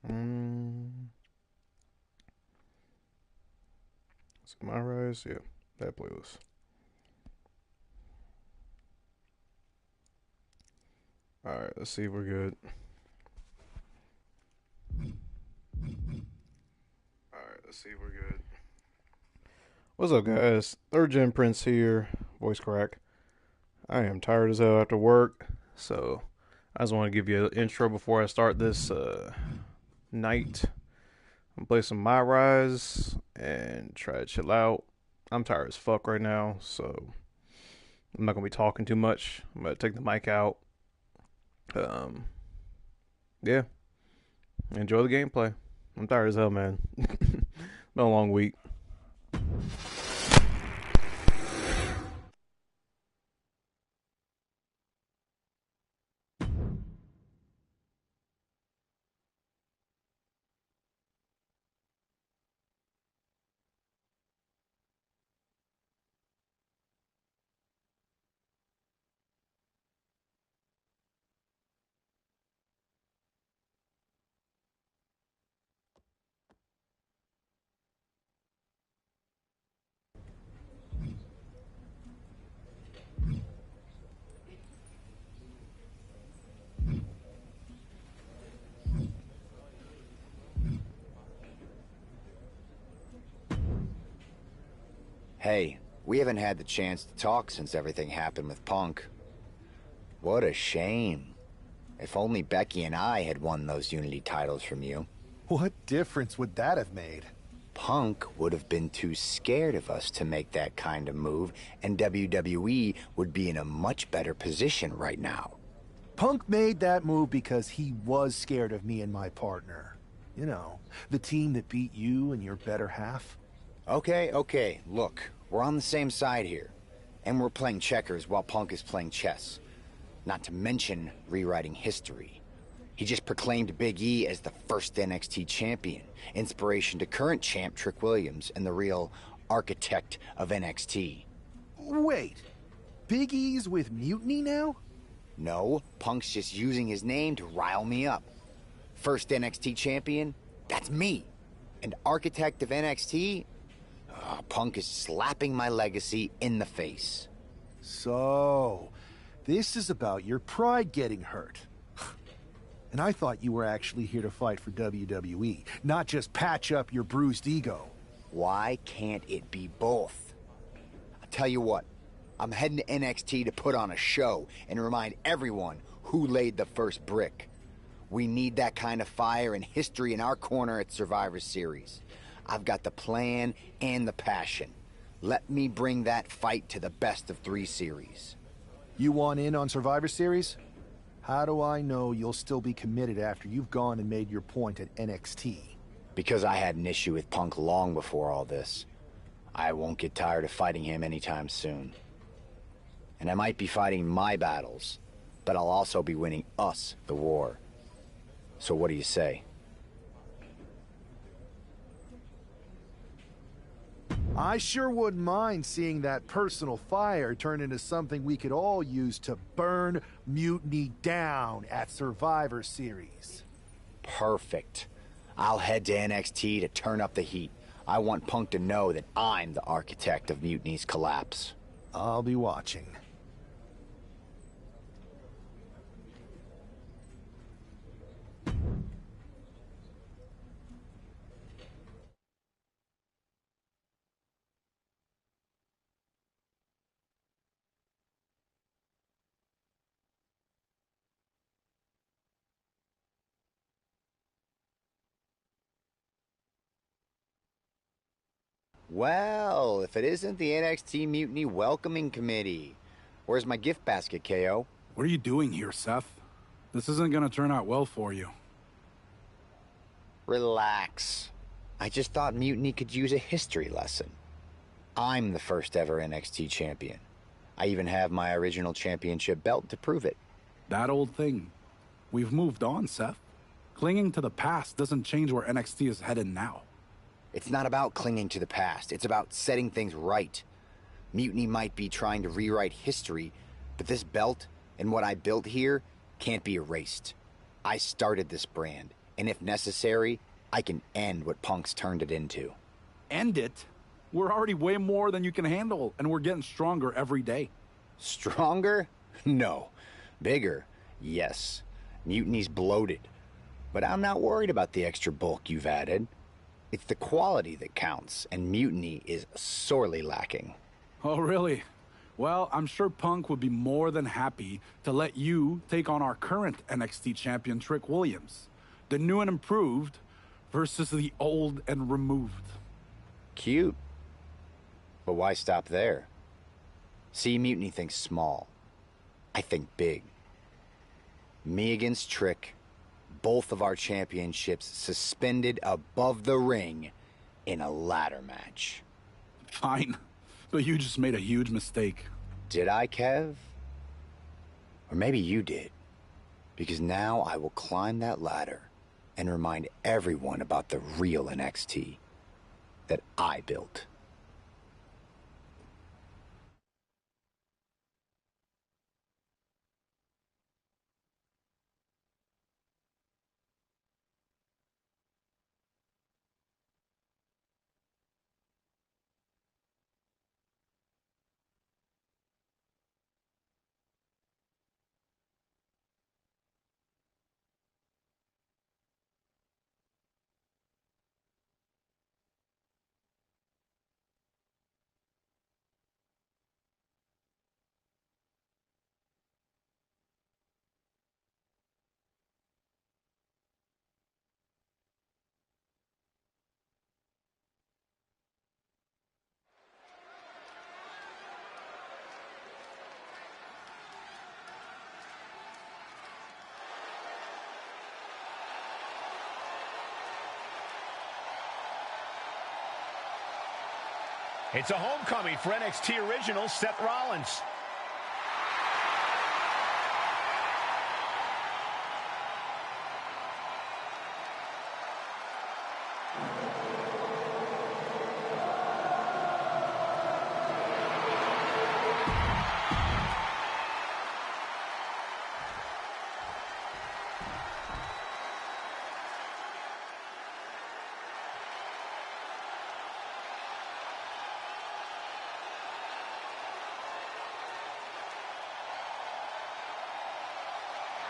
Mm, my rise, yeah, that playlist. All right, let's see if we're good. All right, let's see if we're good. What's up, guys? Third Gen Prince here. Voice crack. I am tired as hell after work, so I just want to give you an intro before I start this night. I'm gonna play some My Rise and try to chill out. I'm tired as fuck right now, so I'm not gonna be talking too much. I'm gonna take the mic out. Um, yeah, enjoy the gameplay. I'm tired as hell, man. Been a long week. Hey, we haven't had the chance to talk since everything happened with Punk. What a shame. If only Becky and I had won those Unity titles from you. What difference would that have made? Punk would have been too scared of us to make that kind of move, and WWE would be in a much better position right now. Punk made that move because he was scared of me and my partner. You know, the team that beat you and your better half. Okay, look, we're on the same side here. And we're playing checkers while Punk is playing chess. Not to mention rewriting history. He just proclaimed Big E as the first NXT champion, inspiration to current champ Trick Williams and the real architect of NXT. Wait, Big E's with Mutiny now? No, Punk's just using his name to rile me up. First NXT champion? That's me. And architect of NXT? Punk is slapping my legacy in the face. So, this is about your pride getting hurt. And I thought you were actually here to fight for WWE, not just patch up your bruised ego. Why can't it be both? I'll tell you what, I'm heading to NXT to put on a show and remind everyone who laid the first brick. We need that kind of fire and history in our corner at Survivor Series. I've got the plan and the passion. Let me bring that fight to the best of 3 series. You want in on Survivor Series? How do I know you'll still be committed after you've gone and made your point at NXT? Because I had an issue with Punk long before all this. I won't get tired of fighting him anytime soon. And I might be fighting my battles, but I'll also be winning us the war. So what do you say? I sure wouldn't mind seeing that personal fire turn into something we could all use to burn Mutiny down at Survivor Series. Perfect. I'll head to NXT to turn up the heat. I want Punk to know that I'm the architect of Mutiny's collapse. I'll be watching. Well, if it isn't the NXT Mutiny Welcoming Committee. Where's my gift basket, KO? What are you doing here, Seth? This isn't gonna turn out well for you. Relax. I just thought Mutiny could use a history lesson. I'm the first ever NXT champion. I even have my original championship belt to prove it. That old thing. We've moved on, Seth. Clinging to the past doesn't change where NXT is headed now. It's not about clinging to the past. It's about setting things right. Mutiny might be trying to rewrite history, but this belt and what I built here can't be erased. I started this brand, And if necessary, I can end what Punk's turned it into. End it? We're already way more than you can handle, and we're getting stronger every day. Stronger? No. Bigger? Yes. Mutiny's bloated. But I'm not worried about the extra bulk you've added. It's the quality that counts, and Mutiny is sorely lacking. Oh, really? Well, I'm sure Punk would be more than happy to let you take on our current NXT champion, Trick Williams. The new and improved versus the old and removed. Cute. But why stop there? See, Mutiny thinks small. I think big. Me against Trick, both of our championships suspended above the ring in a ladder match. Fine, but you just made a huge mistake. Did I, Kev? Or maybe you did. Because now I will climb that ladder and remind everyone about the real NXT that I built. It's a homecoming for NXT original Seth Rollins.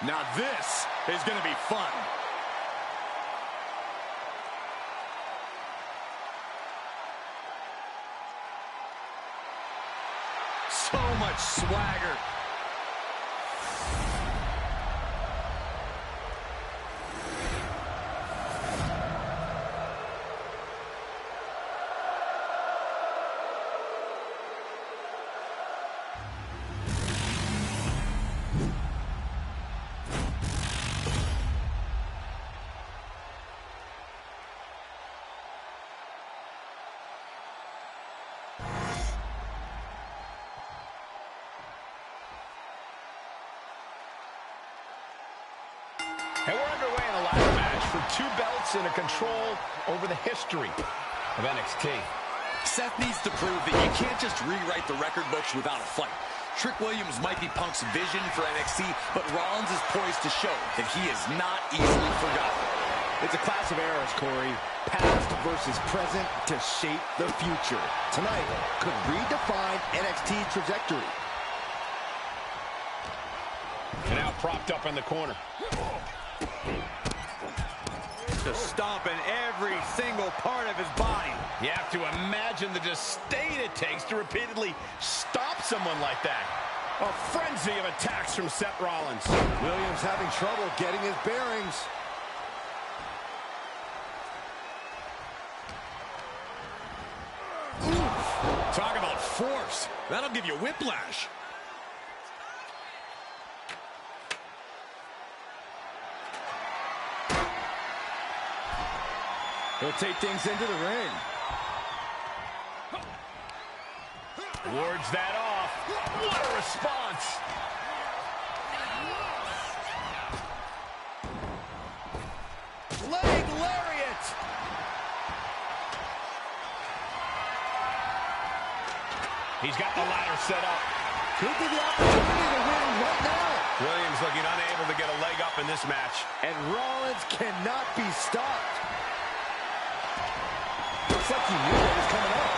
Now this is going to be fun. So much swagger. And we're underway in a ladder match for 2 belts and a control over the history of NXT. Seth needs to prove that you can't just rewrite the record books without a fight. Trick Williams might be Punk's vision for NXT, but Rollins is poised to show that he is not easily forgotten. It's a clash of eras, Corey. Past versus present to shape the future. Tonight could redefine NXT's trajectory. And now propped up in the corner. Just stomping every single part of his body. You have to imagine the disdain it takes to repeatedly stop someone like that. A frenzy of attacks from Seth Rollins. Williams having trouble getting his bearings. Oof. Talk about force. That'll give you whiplash. He'll take things into the ring. Wards that off. What a response. Leg lariat. He's got the ladder set up. Could be the opportunity to win right now. Williams looking unable to get a leg up in this match. And Rollins cannot be stopped. Looks like he knew what was coming up.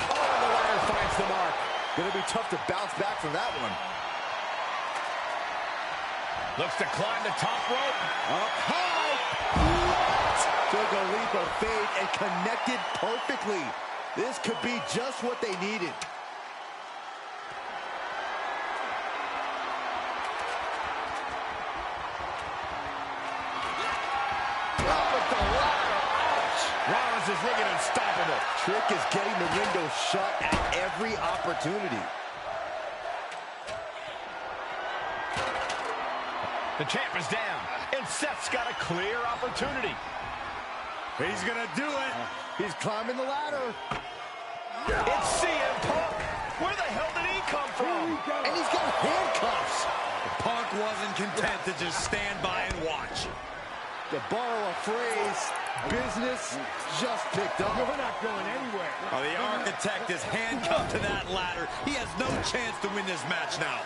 Oh, the ladder finds the mark. Gonna be tough to bounce back from that one. Looks to climb the top rope. Up high. What? Took a leap of faith and connected perfectly. This could be just what they needed. Oh, with the ladder. Ouch. Rollins is looking unstoppable. Trick is getting the window shut at every opportunity. The champ is down, and Seth's got a clear opportunity. He's gonna do it. He's climbing the ladder. It's CM Punk. Where the hell did he come from? And he's got handcuffs. Punk wasn't content to just stand by and watch. To borrow a phrase, business just picked up. We're not going anywhere. Oh, the architect is handcuffed to that ladder. He has no chance to win this match now.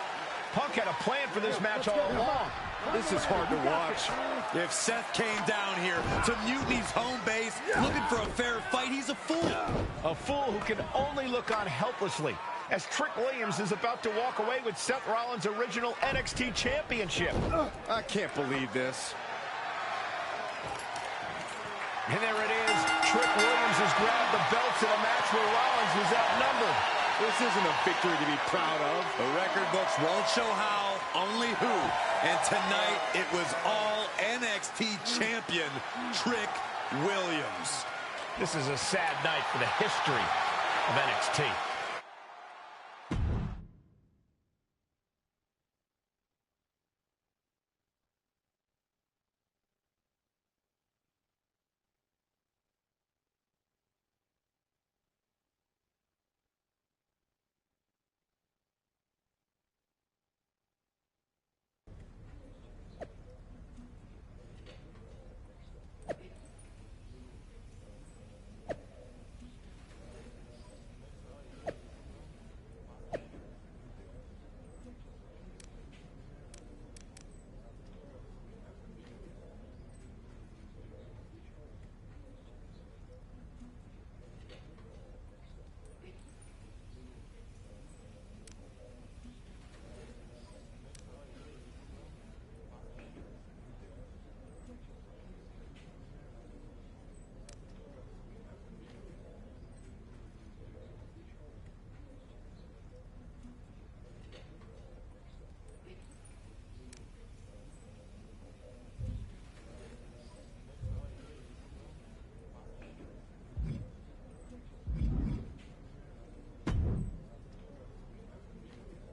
Punk had a plan for this match all along. This is hard to watch. If Seth came down here to Mutiny's home base looking for a fair fight, he's a fool. A fool who can only look on helplessly as Trick Williams is about to walk away with Seth Rollins' original NXT championship. I can't believe this. And there it is. Trick Williams has grabbed the belts in a match where Rollins was outnumbered. This isn't a victory to be proud of. The record books won't show how, only who. And tonight, it was all NXT champion Trick Williams. This is a sad night for the history of NXT.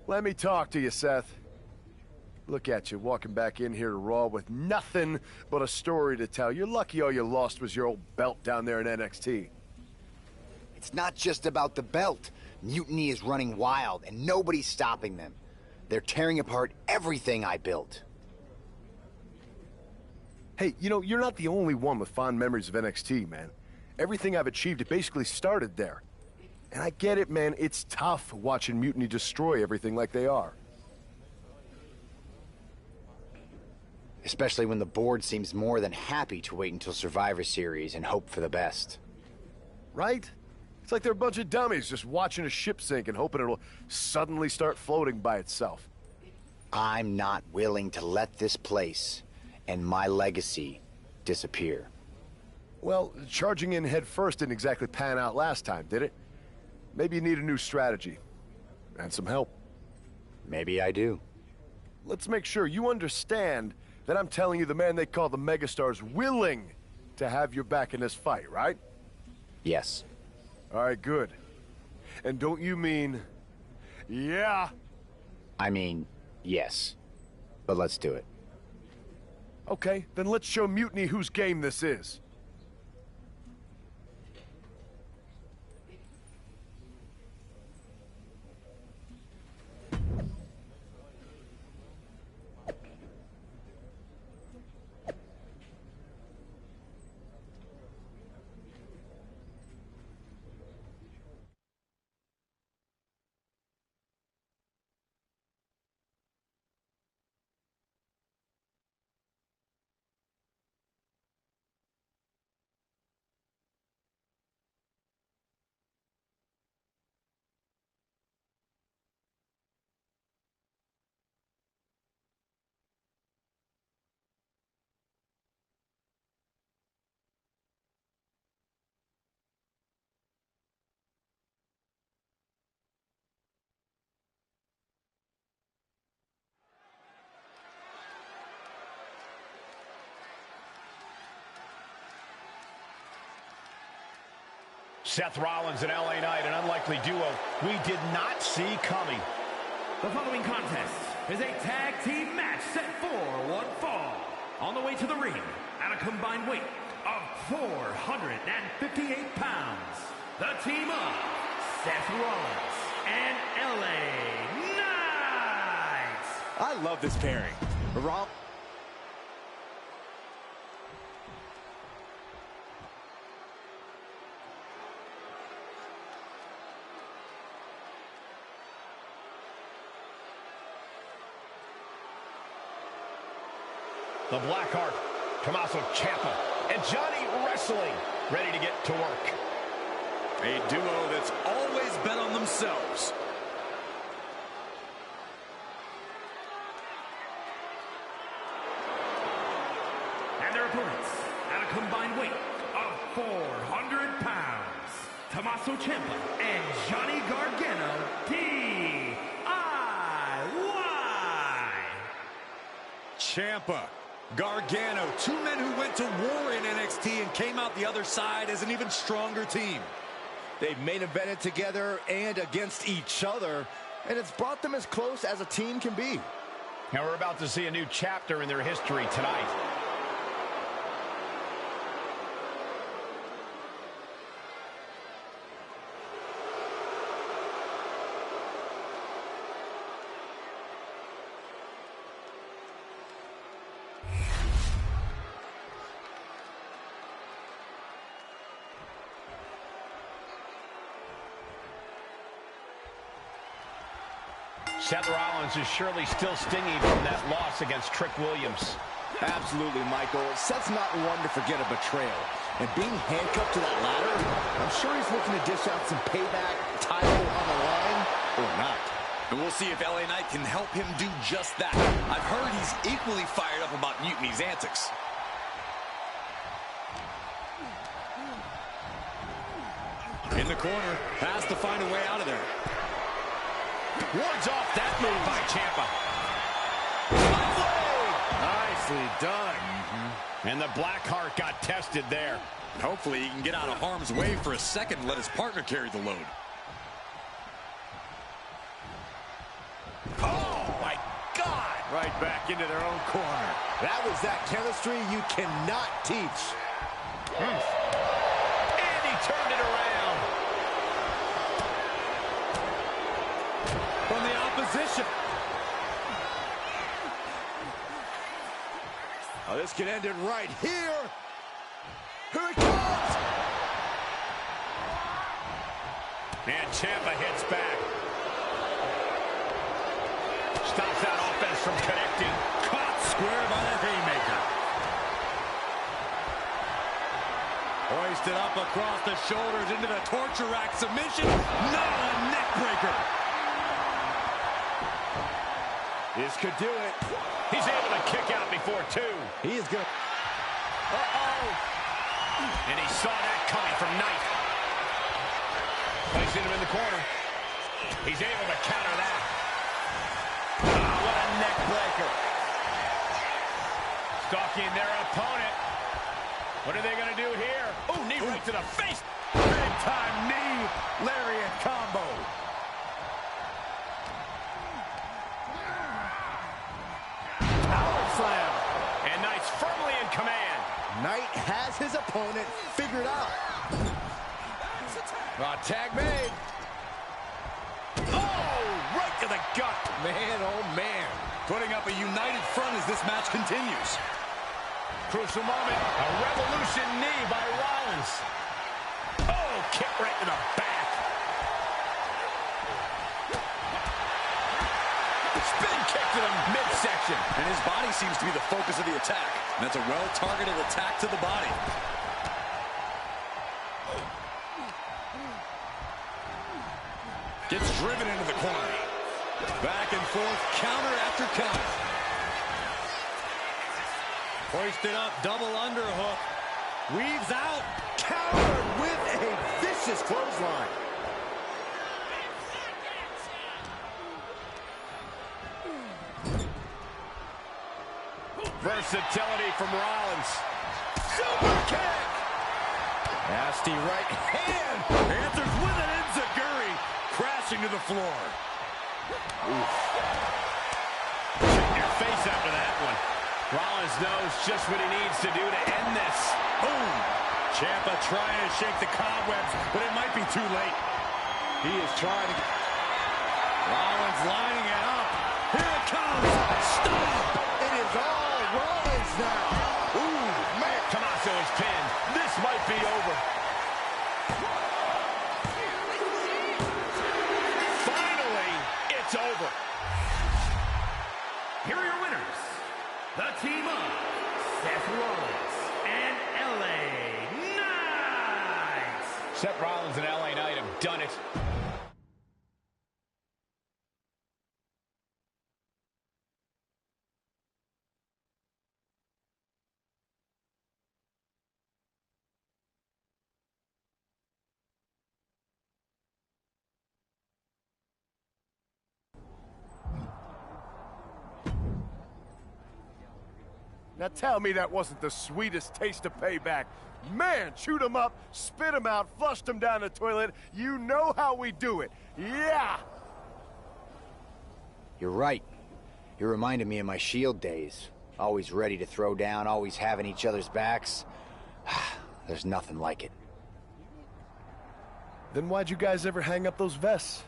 Let me talk to you, Seth. Look at you, walking back in here to Raw with nothing but a story to tell. You're lucky all you lost was your old belt down there in NXT. It's not just about the belt. Mutiny is running wild, and nobody's stopping them. They're tearing apart everything I built. Hey, you know, you're not the only one with fond memories of NXT, man. Everything I've achieved, it basically started there. And I get it, man. It's tough watching Mutiny destroy everything like they are. Especially when the board seems more than happy to wait until Survivor Series and hope for the best. Right? It's like they're a bunch of dummies just watching a ship sink and hoping it'll suddenly start floating by itself. I'm not willing to let this place and my legacy disappear. Well, charging in head first didn't exactly pan out last time, did it? Maybe you need a new strategy. And some help. Maybe I do. Let's make sure you understand that I'm telling you the man they call the megastar's willing to have your back in this fight, right? Yes. All right, good. And don't you mean... yeah? I mean, yes. But let's do it. Okay, then let's show Mutiny whose game this is. Seth Rollins and LA Knight, an unlikely duo we did not see coming. The following contest is a tag team match set for one fall. On the way to the ring, at a combined weight of 458 pounds, the team of Seth Rollins and LA Knight. I love this pairing. The Blackheart, Tommaso Ciampa, and Johnny Wrestling ready to get to work. A duo that's always bet on themselves. And their opponents, at a combined weight of 400 pounds, Tommaso Ciampa and Johnny Gargano, DIY. Ciampa, Gargano, two men who went to war in NXT and came out the other side as an even stronger team. They've main evented together and against each other, and it's brought them as close as a team can be. And we're about to see a new chapter in their history tonight. Seth Rollins is surely still stinging from that loss against Trick Williams. Absolutely, Michael. Seth's not one to forget a betrayal. And being handcuffed to that ladder, I'm sure he's looking to dish out some payback, title on the line, or not. And we'll see if LA Knight can help him do just that. I've heard he's equally fired up about Mutiny's antics. In the corner, has to find a way out of there. Wards off that move by Ciampa. Nicely done. And the Blackheart got tested there. Hopefully he can get out of harm's way for a second and let his partner carry the load. Oh, my God! Right back into their own corner. That was that chemistry you cannot teach. And he turned it around. From the opposition. Oh, this could end it right here. Here it comes. And Ciampa hits back. Stops that offense from connecting. Caught square by the haymaker. Hoisted up across the shoulders into the torture rack submission. Not a neck breaker. This could do it. He's able to kick out before two. He is going to... Uh-oh. And he saw that coming from Knight. Placing him in the corner. He's able to counter that. Oh, what a neck breaker. Stalking their opponent. What are they going to do here? Oh, knee right to the face. Big time knee. Lariat combo. Slam. And Knight's firmly in command. Knight has his opponent figured out. Tag made. Oh, right to the gut. Man, oh man. Putting up a united front as this match continues. Crucial moment. A revolution knee by Rollins. Oh, kick right to the back. Spin kick to the midsection. And his body seems to be the focus of the attack. And that's a well-targeted attack to the body. Gets driven into the corner. Back and forth, counter after counter. Hoisted up, double underhook. Weaves out. Countered with a vicious clothesline. Versatility from Rollins. Super kick. Nasty right hand. Answers with an enziguri, crashing to the floor. Oof. Shake your face after that one. Rollins knows just what he needs to do to end this. Boom. Ciampa trying to shake the cobwebs, but it might be too late. He is trying to... Rollins lining it up. Here it comes. Stop. It is all Rollins now. Ooh, man. Tommaso is pinned. This might be over. Finally, it's over. Here are your winners. The team of Seth Rollins and LA Knight. Seth Rollins and LA Knight have done it. Now tell me that wasn't the sweetest taste of payback. Man, chewed him up, spit him out, flushed him down the toilet. You know how we do it. Yeah! You're right. You reminded me of my Shield days. Always ready to throw down, always having each other's backs. There's nothing like it. Then why'd you guys ever hang up those vests?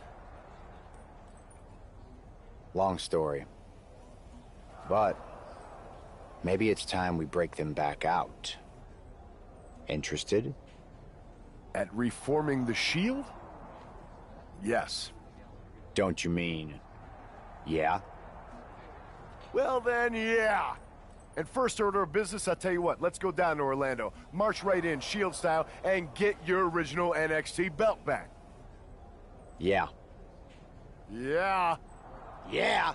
Long story. But maybe it's time we break them back out. Interested? At reforming the Shield? Yes. Don't you mean... yeah? Well then, yeah. And first order of business, I'll tell you what, let's go down to Orlando, march right in, Shield style, and get your original NXT belt back. Yeah. Yeah. Yeah!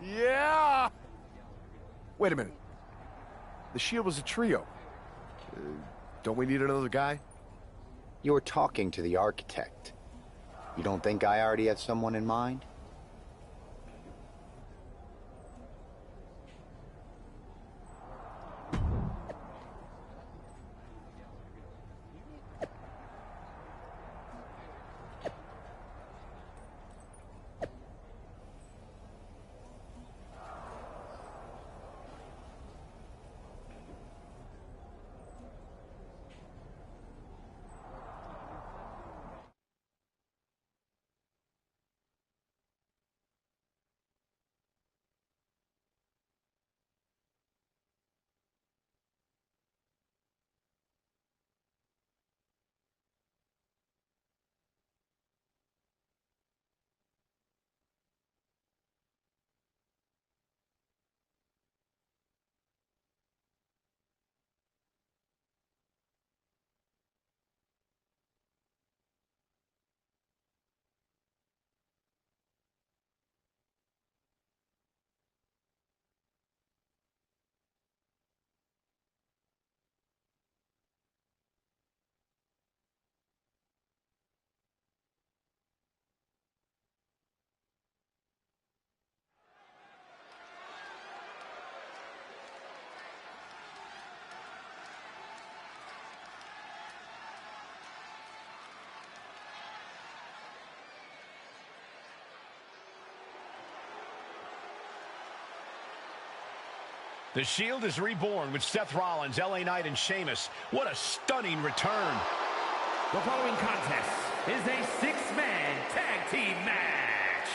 Yeah! Wait a minute. The Shield was a trio. Don't we need another guy? You're talking to the architect. You don't think I already have someone in mind? The Shield is reborn with Seth Rollins, LA Knight, and Sheamus. What a stunning return. The following contest is a six-man tag team match.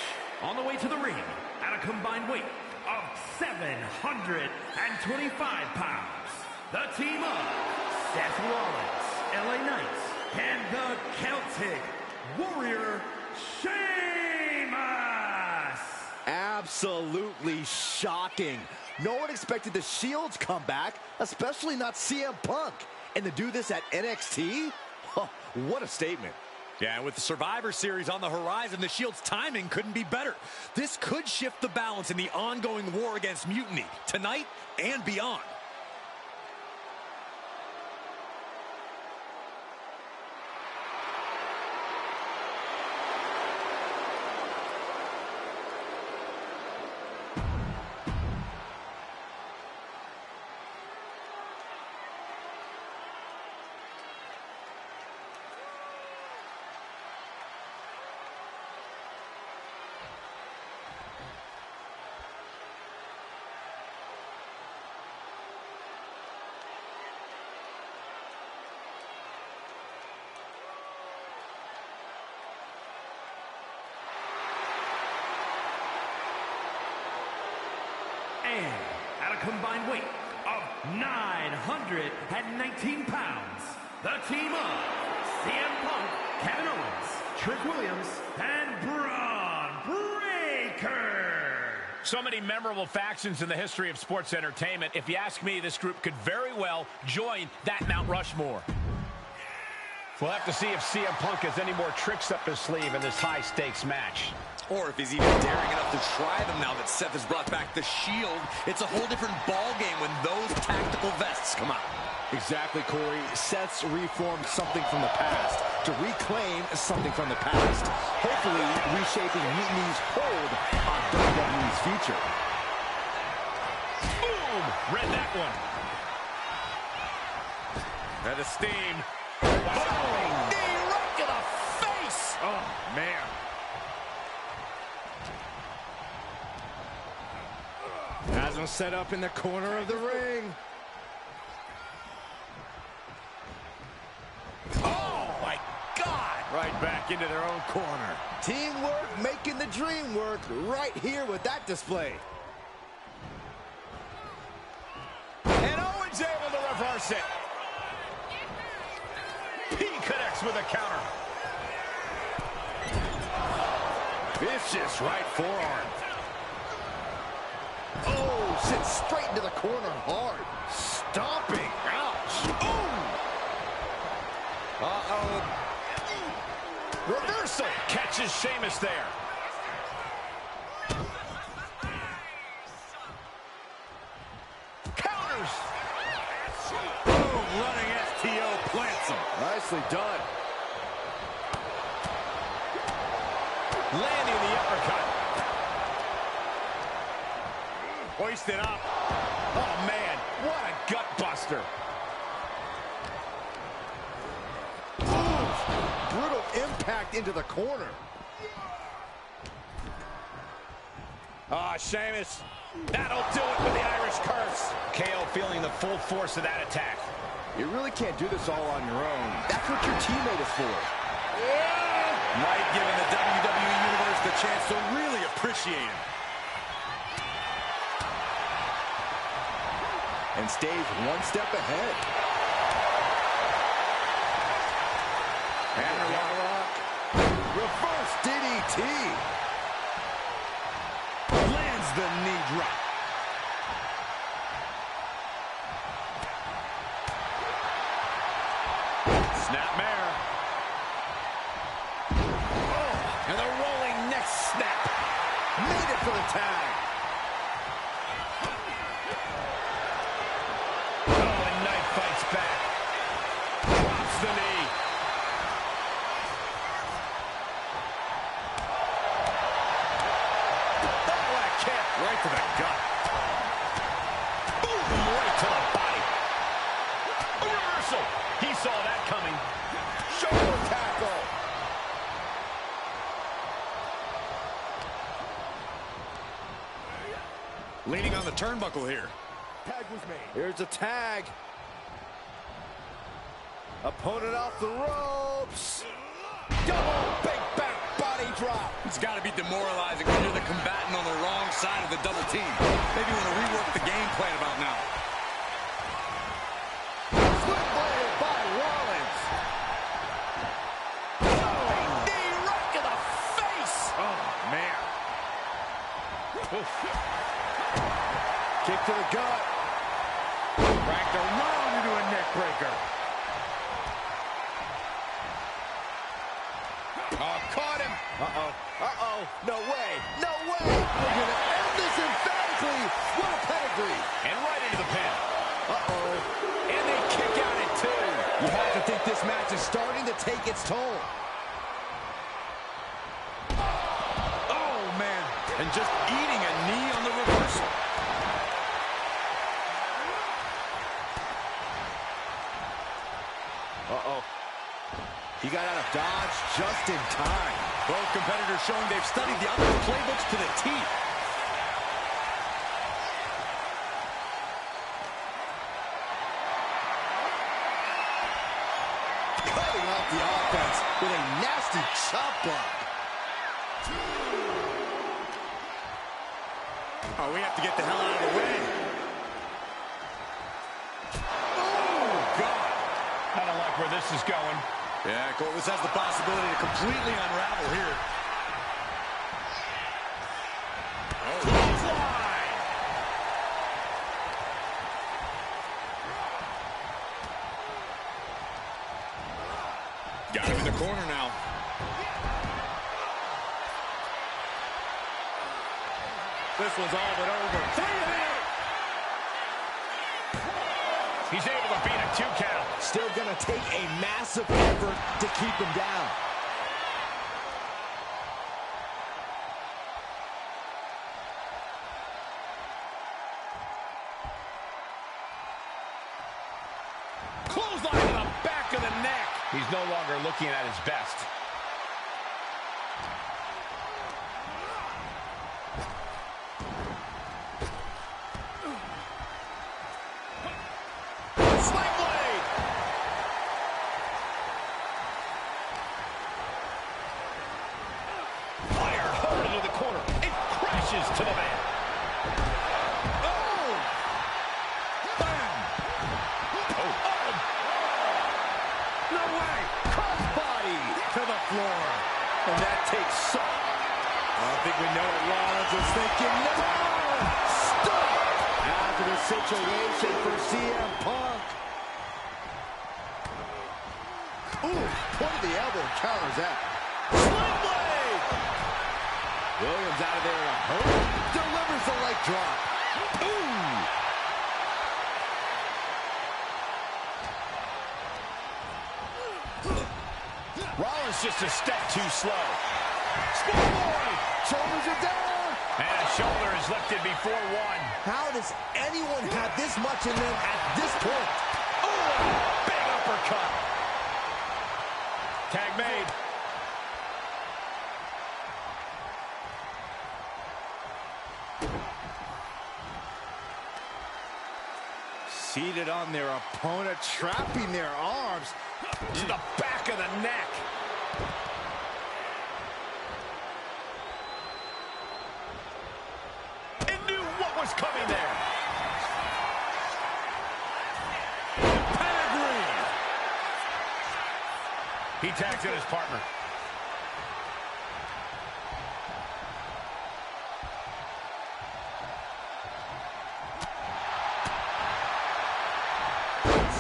On the way to the ring at a combined weight of 725 pounds. The team of Seth Rollins, LA Knight, and the Celtic Warrior, Sheamus. Absolutely shocking. No one expected the Shield's comeback, especially not CM Punk. And to do this at NXT? Oh, what a statement. Yeah, with the Survivor Series on the horizon, the Shield's timing couldn't be better. This could shift the balance in the ongoing war against mutiny, tonight and beyond. And at a combined weight of 919 pounds, the team of CM Punk, Kevin Owens, Trick Williams, and Braun Breaker. So many memorable factions in the history of sports entertainment. If you ask me, this group could very well join that Mount Rushmore. We'll have to see if CM Punk has any more tricks up his sleeve in this high-stakes match. Or if he's even daring enough to try them now that Seth has brought back the Shield. It's a whole different ballgame when those tactical vests come out. Exactly, Corey. Seth's reformed something from the past to reclaim something from the past. Hopefully reshaping Mutiny's hold on WWE's future. Boom! Read that one. And the steam. Boom! Knee right to the face! Oh, man. Has him set up in the corner of the ring. Oh, my God! Right back into their own corner. Teamwork making the dream work right here with that display. And Owens able to reverse it. He connects with a counter. Vicious right forearm. Oh, sits straight into the corner hard. Stomping. Ouch. Uh-oh. Reversal. Catches Sheamus there. Counters. Boom, running STO plants him. Nicely done. Landing the uppercut. Hoisted up. Oh, man. What a gut buster. Brutal impact into the corner. Ah, Sheamus. That'll do it with the Irish curse. KO feeling the full force of that attack. You really can't do this all on your own. That's what your teammate is for. Might give the WWE Universe the chance to really appreciate him. And stays one step ahead. And a rock. Reverse DDT. Lands the knee drop. Snapmare. Oh, and the rolling neck snap. Made it for the tag. Oh, and Knight fights back. Drops the knee. Right to the gut. Boom! Right to the body. A reversal. He saw that coming. Shoulder tackle. Leaning on the turnbuckle here. Tag was made. Here's a tag. Opponent off the ropes. Double big back body drop. It's got to be demoralizing when you're the combatant on the wrong side of the double team. Maybe want to rework the game plan about now. Switchblade by Rollins. Knee right to the face. Oh, man. Kick to the gut. Racked around into a neck breaker. Oh, caught him. Uh-oh. Uh-oh. No way. No way. We're going to end this emphatically. What a pedigree. And right into the pin. Uh-oh. And they kick out at 2. You have to think this match is starting to take its toll. Oh, man. And just eating a knee on the reversal. Uh-oh. He got out of dodge just in time. Both competitors showing they've studied the other playbooks to the teeth. Cutting off the offense with a nasty chop block. Oh, we have to get the hell out of the way. Oh, God. I don't like where this is going. Yeah, Cole, this has the possibility to completely unravel here. Oh, clothesline! Got him in the corner now. This one's all but over. He's able to beat a 2 count. Still going to take a massive effort to keep him down. Clothesline to the back of the neck. He's no longer looking at his best. To the man. Oh! Bam! Oh! Oh! No way! Crossbody to the floor. And that takes some. I think we know what Rollins was thinking. No! Stop! After the situation for CM Punk. Ooh, point of the elbow counters that. Sling blade! Williams out of there in a hurry. Delivers the leg drop. Ooh! Rollins just a step too slow. Springboard! Shoulders are down! And a shoulder is lifted before one. How does anyone have this much in them at this point? Oh, big uppercut. Tag made. Seated on their opponent, trapping their arms to the back of the neck. And knew what was coming there. Pedigree. He tags in his partner.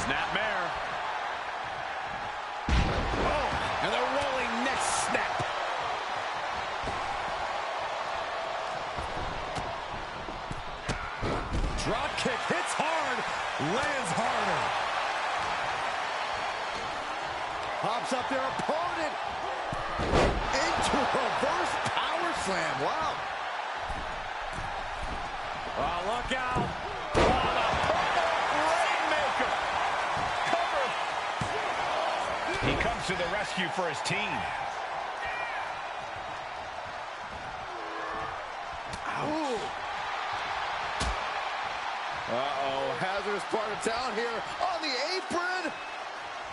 Snapmare. Oh, and the rolling neck snap. Drop kick hits hard, lands harder. Pops up their opponent. Into a reverse power slam. Wow. Oh, look out. He comes to the rescue for his team. Ouch. Uh-oh, hazardous part of town here on the apron.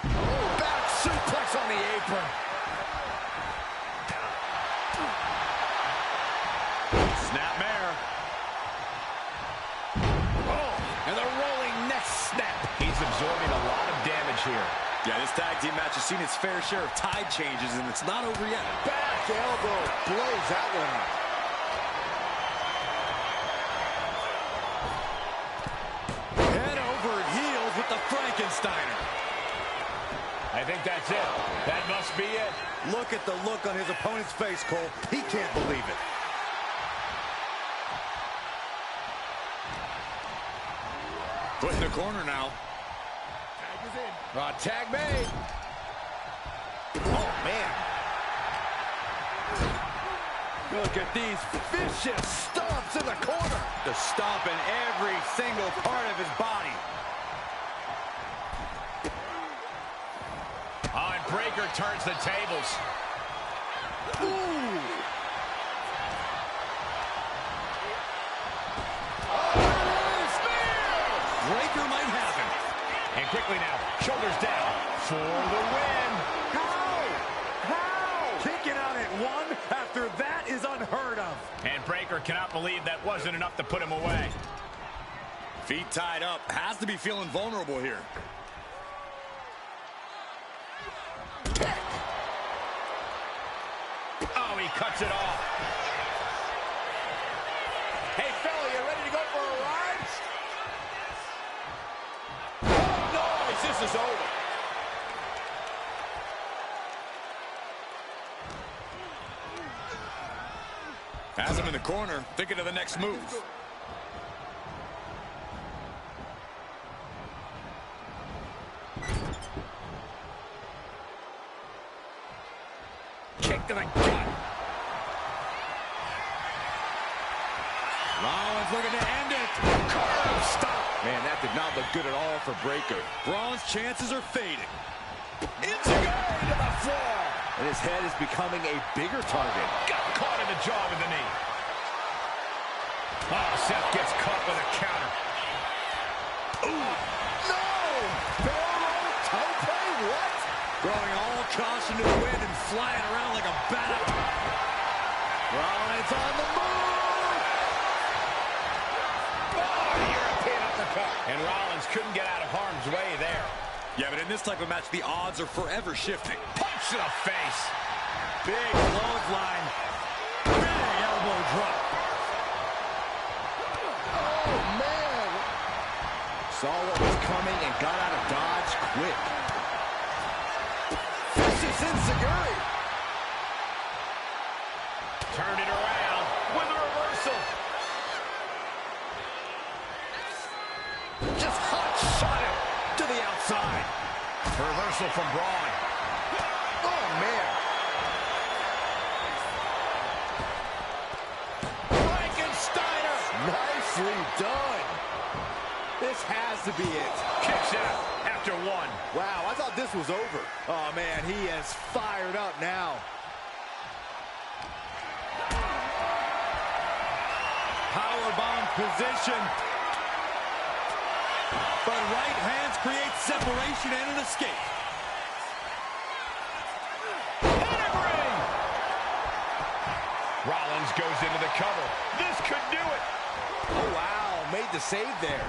Oh, back suplex on the apron. Snapmare. Oh, and the rolling neck snap. He's absorbing a lot of damage here. Yeah, this tag team match has seen its fair share of tide changes, and it's not over yet. Back elbow blows that one up. Head over heels with the Frankensteiner. I think that's it. That must be it. Look at the look on his opponent's face, Cole. He can't believe it. Put in the corner now. Tag made. Oh, man. Look at these vicious stomps in the corner. The stomp in every single part of his body. Oh, and Breaker turns the tables. Ooh. Breaker might have him. And quickly now, shoulders down for the win. How? Kicking out at one after that is unheard of. And Breaker cannot believe that wasn't enough to put him away. Feet tied up. Has to be feeling vulnerable here. Oh, he cuts it off. Hey, fella, you ready to go for a ride? Oh, no, this is over. Has him in the corner, thinking of the next move. Kick to the gut. Rollins looking to end it. Curve stop. Man, that did not look good at all for Breakker. Braun's chances are fading. Enziguri to the floor. And his head is becoming a bigger target. Got caught in the jaw with the knee. Oh, Seth gets caught with a counter. Ooh. No! Barrel tope? What? Throwing all caution to the wind and flying around like a bat. Rollins on the move! Oh, European uppercut. And Rollins couldn't get out of harm's way there. Yeah, but in this type of match, the odds are forever shifting. Punch to the face. Big clothesline. Big elbow drop. Oh, man! Saw what was coming and got out of dodge quick. Vicious Enziguri. Turned it around with a reversal. Just hot shot him to the outside. Reversal from Braun. Oh, man. Frankensteiner. Nicely done. This has to be it. Kicks out after one. Wow, I thought this was over. Oh, man, he is fired up now. Powerbomb position. But right hands create separation and an escape. Pedigree. Rollins goes into the cover. This could do it. Oh, wow, made the save there.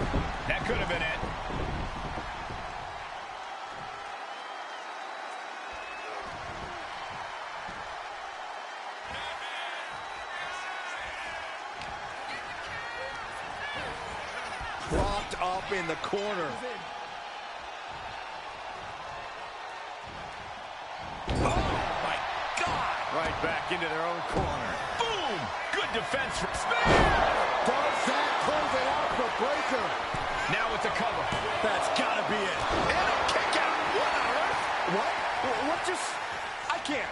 That could have been it. Propped up in the corner. Oh, my God. Right back into their own corner. Boom. Good defense from Spear. Does that close it out for Breakker? Now with the cover. That's got to be it. And a kick out. What on earth? What? What just... I can't.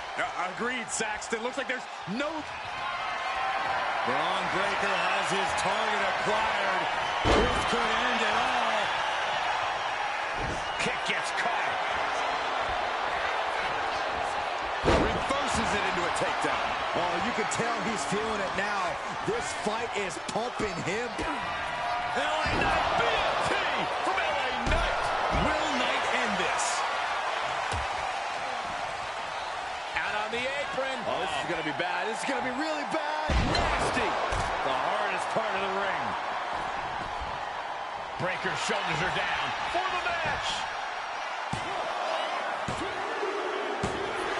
Agreed, Saxton. Looks like there's no... Braun Breakker has his target acquired. This could end it all. Kick gets caught. Reverses it into a takedown. Oh, you can tell he's feeling it now. This fight is pumping him. LA Knight BFT from LA Knight. Will Knight end this? Out on the apron. Oh, this is going to be bad. This is going to be really bad. Nasty. The hardest part of the ring. Breakker's shoulders are down for the match.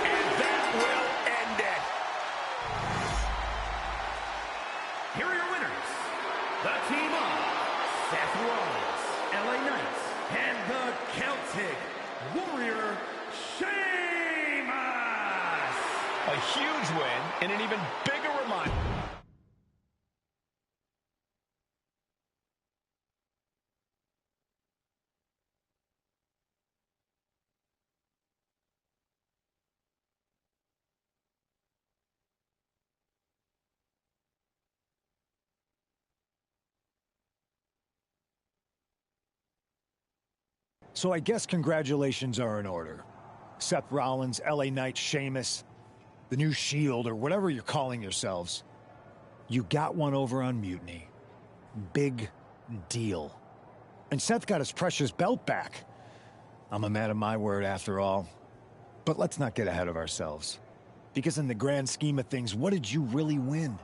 And that will end it. Here are your winners. The team of Seth Rollins, LA Knight, and the Celtic Warrior, Sheamus. A huge win and an even bigger reminder. So I guess congratulations are in order. Seth Rollins, LA Knight, Sheamus, the new Shield, or whatever you're calling yourselves. You got one over on Mutiny. Big deal. And Seth got his precious belt back. I'm a man of my word after all. But let's not get ahead of ourselves. Because in the grand scheme of things, what did you really win?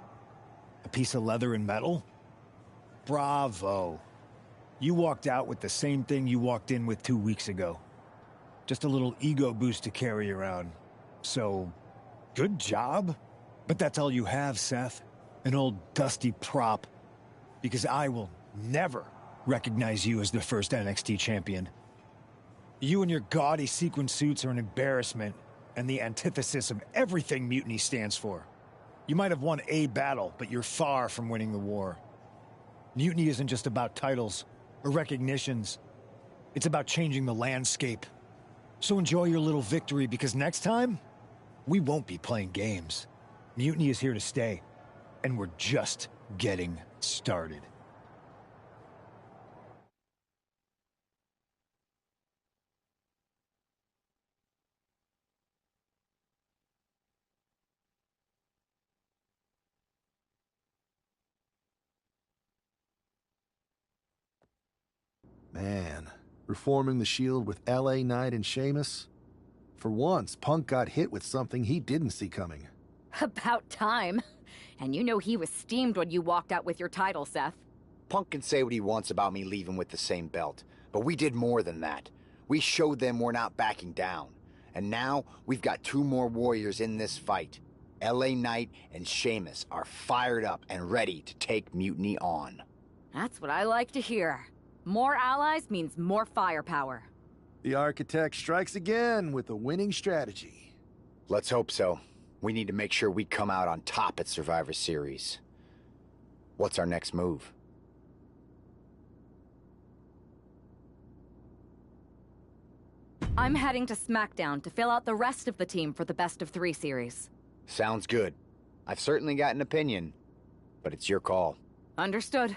A piece of leather and metal? Bravo. You walked out with the same thing you walked in with 2 weeks ago. Just a little ego boost to carry around. So, good job. But that's all you have, Seth. An old dusty prop. Because I will never recognize you as the first NXT champion. You and your gaudy sequin suits are an embarrassment, and the antithesis of everything Mutiny stands for. You might have won a battle, but you're far from winning the war. Mutiny isn't just about titles or recognitions. It's about changing the landscape. So enjoy your little victory, because next time, we won't be playing games. Mutiny is here to stay, and we're just getting started. Man, reforming the Shield with LA Knight and Sheamus? For once, Punk got hit with something he didn't see coming. About time. And you know he was steamed when you walked out with your title, Seth. Punk can say what he wants about me leaving with the same belt, but we did more than that. We showed them we're not backing down. And now, we've got 2 more warriors in this fight. LA Knight and Sheamus are fired up and ready to take Mutiny on. That's what I like to hear. More allies means more firepower. The architect strikes again with a winning strategy. Let's hope so. We need to make sure we come out on top at Survivor Series. What's our next move? I'm heading to SmackDown to fill out the rest of the team for the Best of 3 series. Sounds good. I've certainly got an opinion, but it's your call. Understood.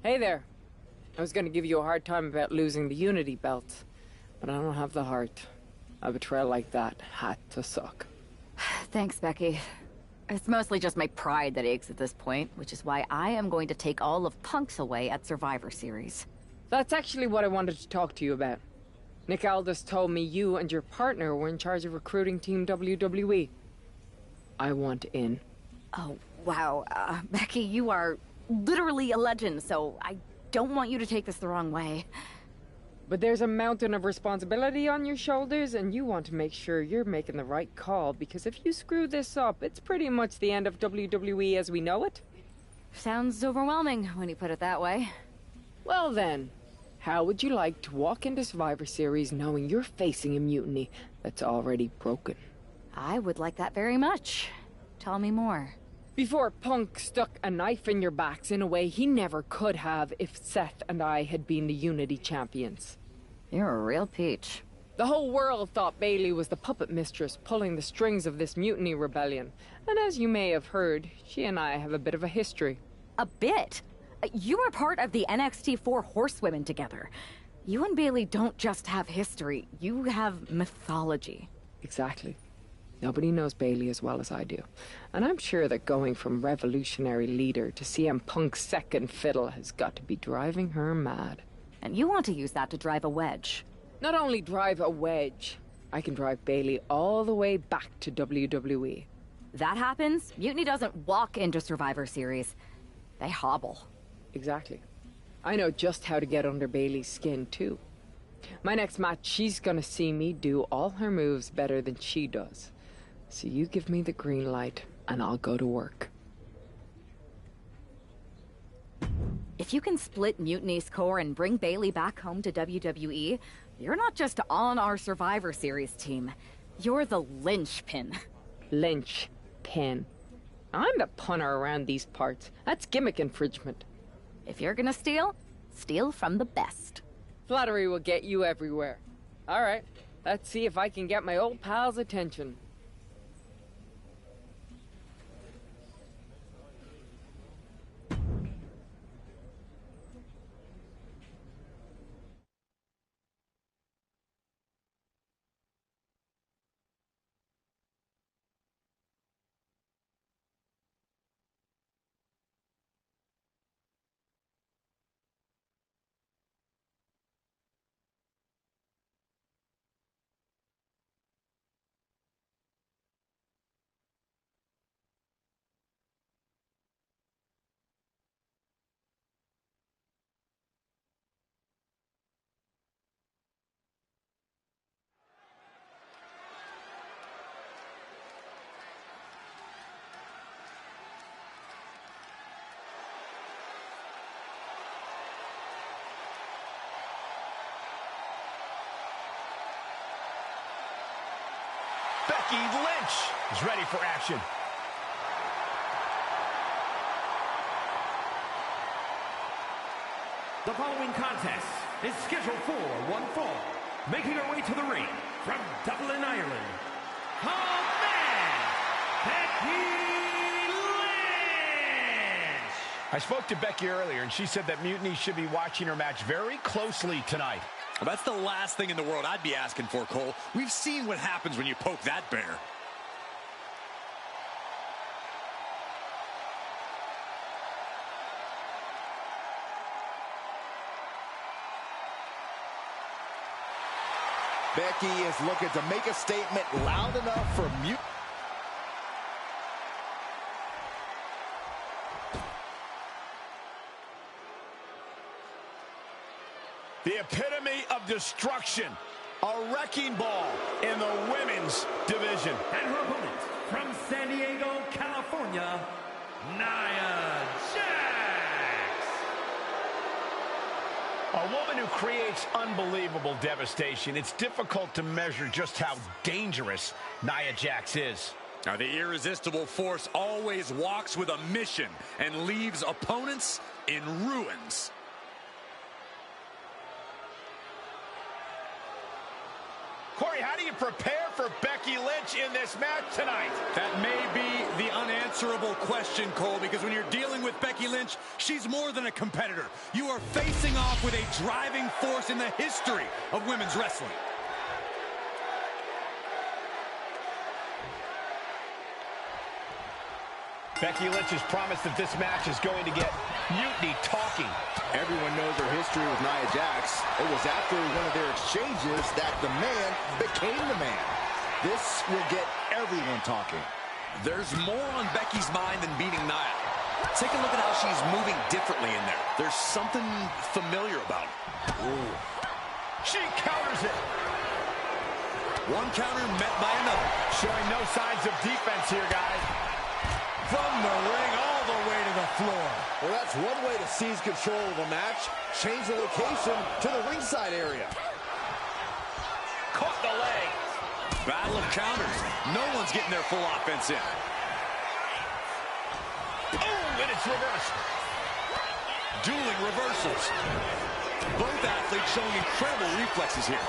Hey there. I was gonna give you a hard time about losing the Unity belt, but I don't have the heart. A betrayal like that had to suck. Thanks, Becky. It's mostly just my pride that aches at this point, which is why I am going to take all of Punk's away at Survivor Series. That's actually what I wanted to talk to you about. Nick Aldis told me you and your partner were in charge of recruiting Team WWE. I want in. Oh, wow. Becky, you are literally a legend, so I don't want you to take this the wrong way. But there's a mountain of responsibility on your shoulders, and you want to make sure you're making the right call, because if you screw this up, it's pretty much the end of WWE as we know it. Sounds overwhelming when you put it that way. Well then, how would you like to walk into Survivor Series knowing you're facing a mutiny that's already broken? I would like that very much. Tell me more. Before Punk stuck a knife in your backs in a way he never could have if Seth and I had been the Unity champions. You're a real peach. The whole world thought Bayley was the puppet mistress pulling the strings of this mutiny rebellion. And as you may have heard, she and I have a bit of a history. A bit? You were part of the NXT 4 Horsewomen together. You and Bayley don't just have history, you have mythology. Exactly. Nobody knows Bayley as well as I do. And I'm sure that going from revolutionary leader to CM Punk's second fiddle has got to be driving her mad. And you want to use that to drive a wedge. Not only drive a wedge, I can drive Bayley all the way back to WWE. That happens, Mutiny doesn't walk into Survivor Series. They hobble. Exactly. I know just how to get under Bailey's skin, too. My next match, she's gonna see me do all her moves better than she does. So you give me the green light, and I'll go to work. If you can split Mutiny's core and bring Bailey back home to WWE, you're not just on our Survivor Series team. You're the linchpin. Linchpin. I'm the punter around these parts. That's gimmick infringement. If you're gonna steal, steal from the best. Flattery will get you everywhere. All right, let's see if I can get my old pal's attention. Becky Lynch is ready for action. The following contest is scheduled for one fall. Making her way to the ring from Dublin, Ireland, Command Becky Lynch! I spoke to Becky earlier, and she said that Mutiny should be watching her match very closely tonight. Well, that's the last thing in the world I'd be asking for, Cole. We've seen what happens when you poke that bear. Becky is looking to make a statement loud enough for Mutiny. The epitome of destruction. A wrecking ball in the women's division. And her opponent from San Diego, California, Nia Jax. A woman who creates unbelievable devastation. It's difficult to measure just how dangerous Nia Jax is. Now, the irresistible force always walks with a mission and leaves opponents in ruins. Corey, how do you prepare for Becky Lynch in this match tonight? That may be the unanswerable question, Cole, because when you're dealing with Becky Lynch, she's more than a competitor. You are facing off with a driving force in the history of women's wrestling. Becky Lynch has promised that this match is going to get Mutiny talking. Everyone knows her history with Nia Jax. It was after one of their exchanges that the man became the man. This will get everyone talking. There's more on Becky's mind than beating Nia. Take a look at how she's moving differently in there. There's something familiar about it. Ooh. She counters it. One counter met by another. Showing no signs of defense here, guys. From the ring all the way to the floor. Well, that's one way to seize control of a match. Change the location to the ringside area. Caught the leg. Battle of counters. No one's getting their full offense in. Oh, and it's reversed. Dueling reversals. Both athletes showing incredible reflexes here.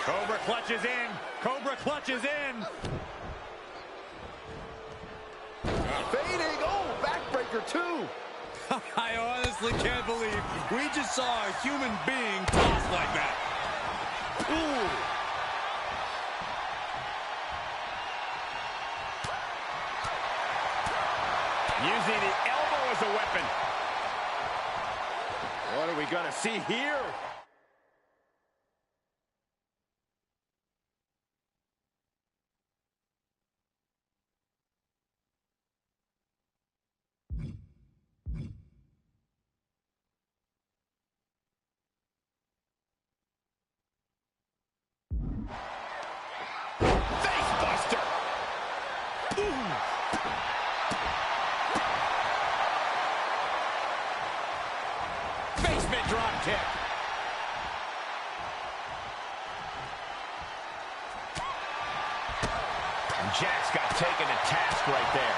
Cobra clutches in. Cobra clutches in. Fading. Oh, backbreaker too. I honestly can't believe we just saw a human being tossed like that. Ooh. Using the elbow as a weapon. What are we going to see here? drop kick. And Jax got taken to task right there.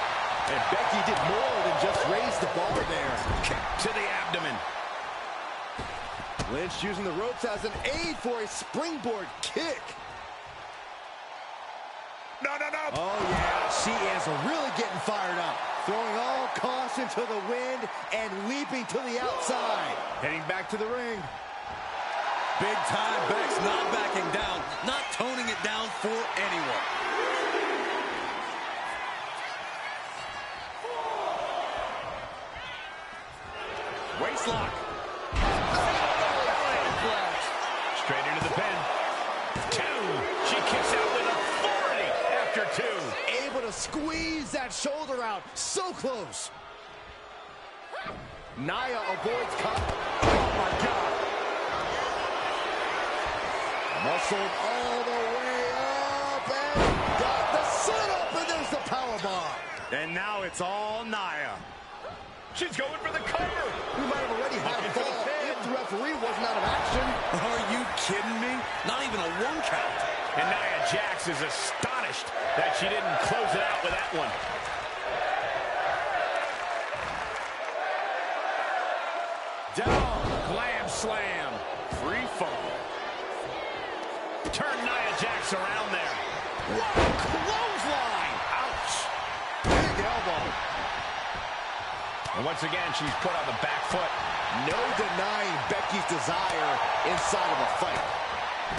And Becky did more than just raise the bar there. Kick to the abdomen. Lynch using the ropes as an aid for a springboard kick. No, no, no. Oh, yeah, she is really getting fired up. Throwing all caution to the wind and leaping to the outside. Heading back to the ring. Big time, Bex not backing down, not toning it down for anyone. Waistlock. Straight into the pin. 2. She kicks out with authority after 2. Able to squeeze that shoulder out. So close. Nia avoids Oh, my God. Muscled all the way up and got the set up, and there's the powerbomb. And now it's all Nia. She's going for the cover. We might have already had a fall if the referee wasn't out of action. Are you kidding me? Not even a 1 count. And Nia Jax is astonished that she didn't close it out with that one. Down, glam slam, free fall. Turn Nia Jax around there. What a clothesline! Ouch! Big elbow. And once again, she's put on the back foot. No denying Becky's desire inside of a fight.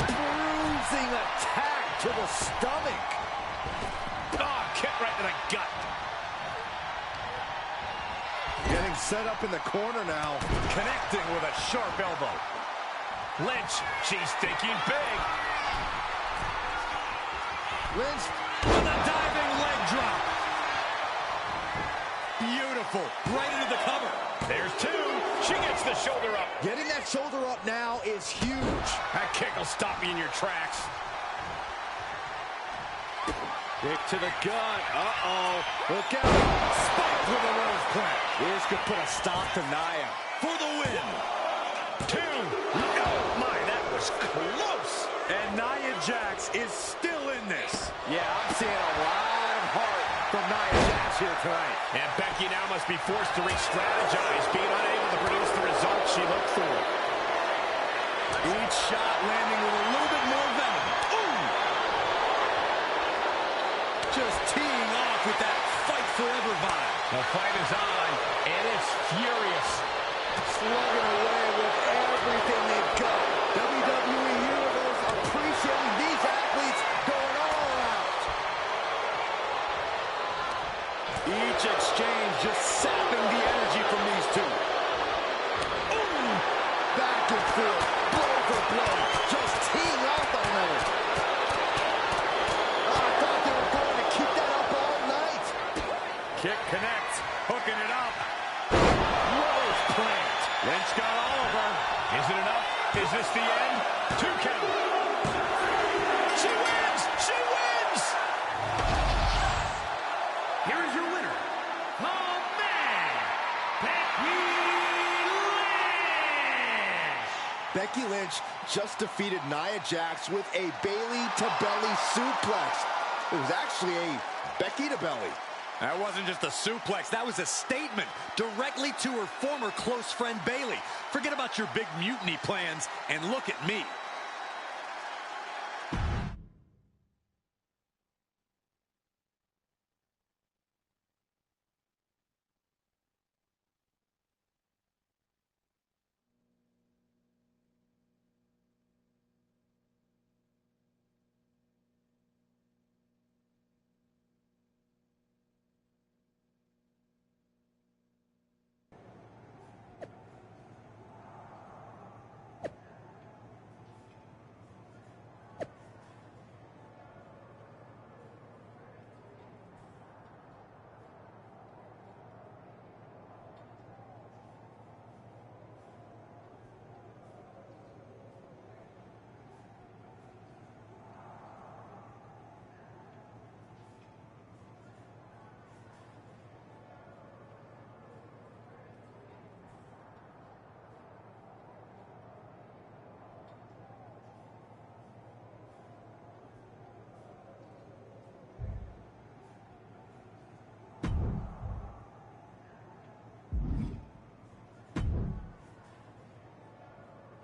Bruising attack to the stomach. Oh, kick right to the gut. Getting set up in the corner now. Connecting with a sharp elbow. Lynch, she's thinking big. Lynch With a diving leg drop. Beautiful. Right into the cover. There's 2. She gets the shoulder up. getting that shoulder up now is huge. That kick will stop you in your tracks. Kick to the gut. Uh-oh. Look out. Spike with a rose plant. This could put a stop to Nia. For the win. 2. Oh, my, that was close. And Nia Jax is still in this. Yeah, I'm seeing a lot of heart from Nia Jax here tonight. And Becky now must be forced to re-strategize, being unable to produce the results she looked for. Each shot landing with a little bit more venom. Ooh! Just teeing off with that fight forever vibe. The fight is on, and it's furious. Slugging away with everything they've got. WWE Universe appreciating these athletes going all out. Each exchange just sapping the energy from these two. Ooh! Back and forth, blow for blow, just teeing off on another. Oh, I thought they were going to keep that up all night. Kick connects. Hooking it up. Rose plant. Lynch got all of her. Is it enough? Is this the end? 2 count. She wins! She wins! Here is your winner, the man, Becky Lynch. Becky Lynch just defeated Nia Jax with a Bayley-to-belly suplex. It was actually a Becky-to-belly. That wasn't just a suplex, that was a statement directly to her former close friend Bayley. Forget about your big mutiny plans and look at me.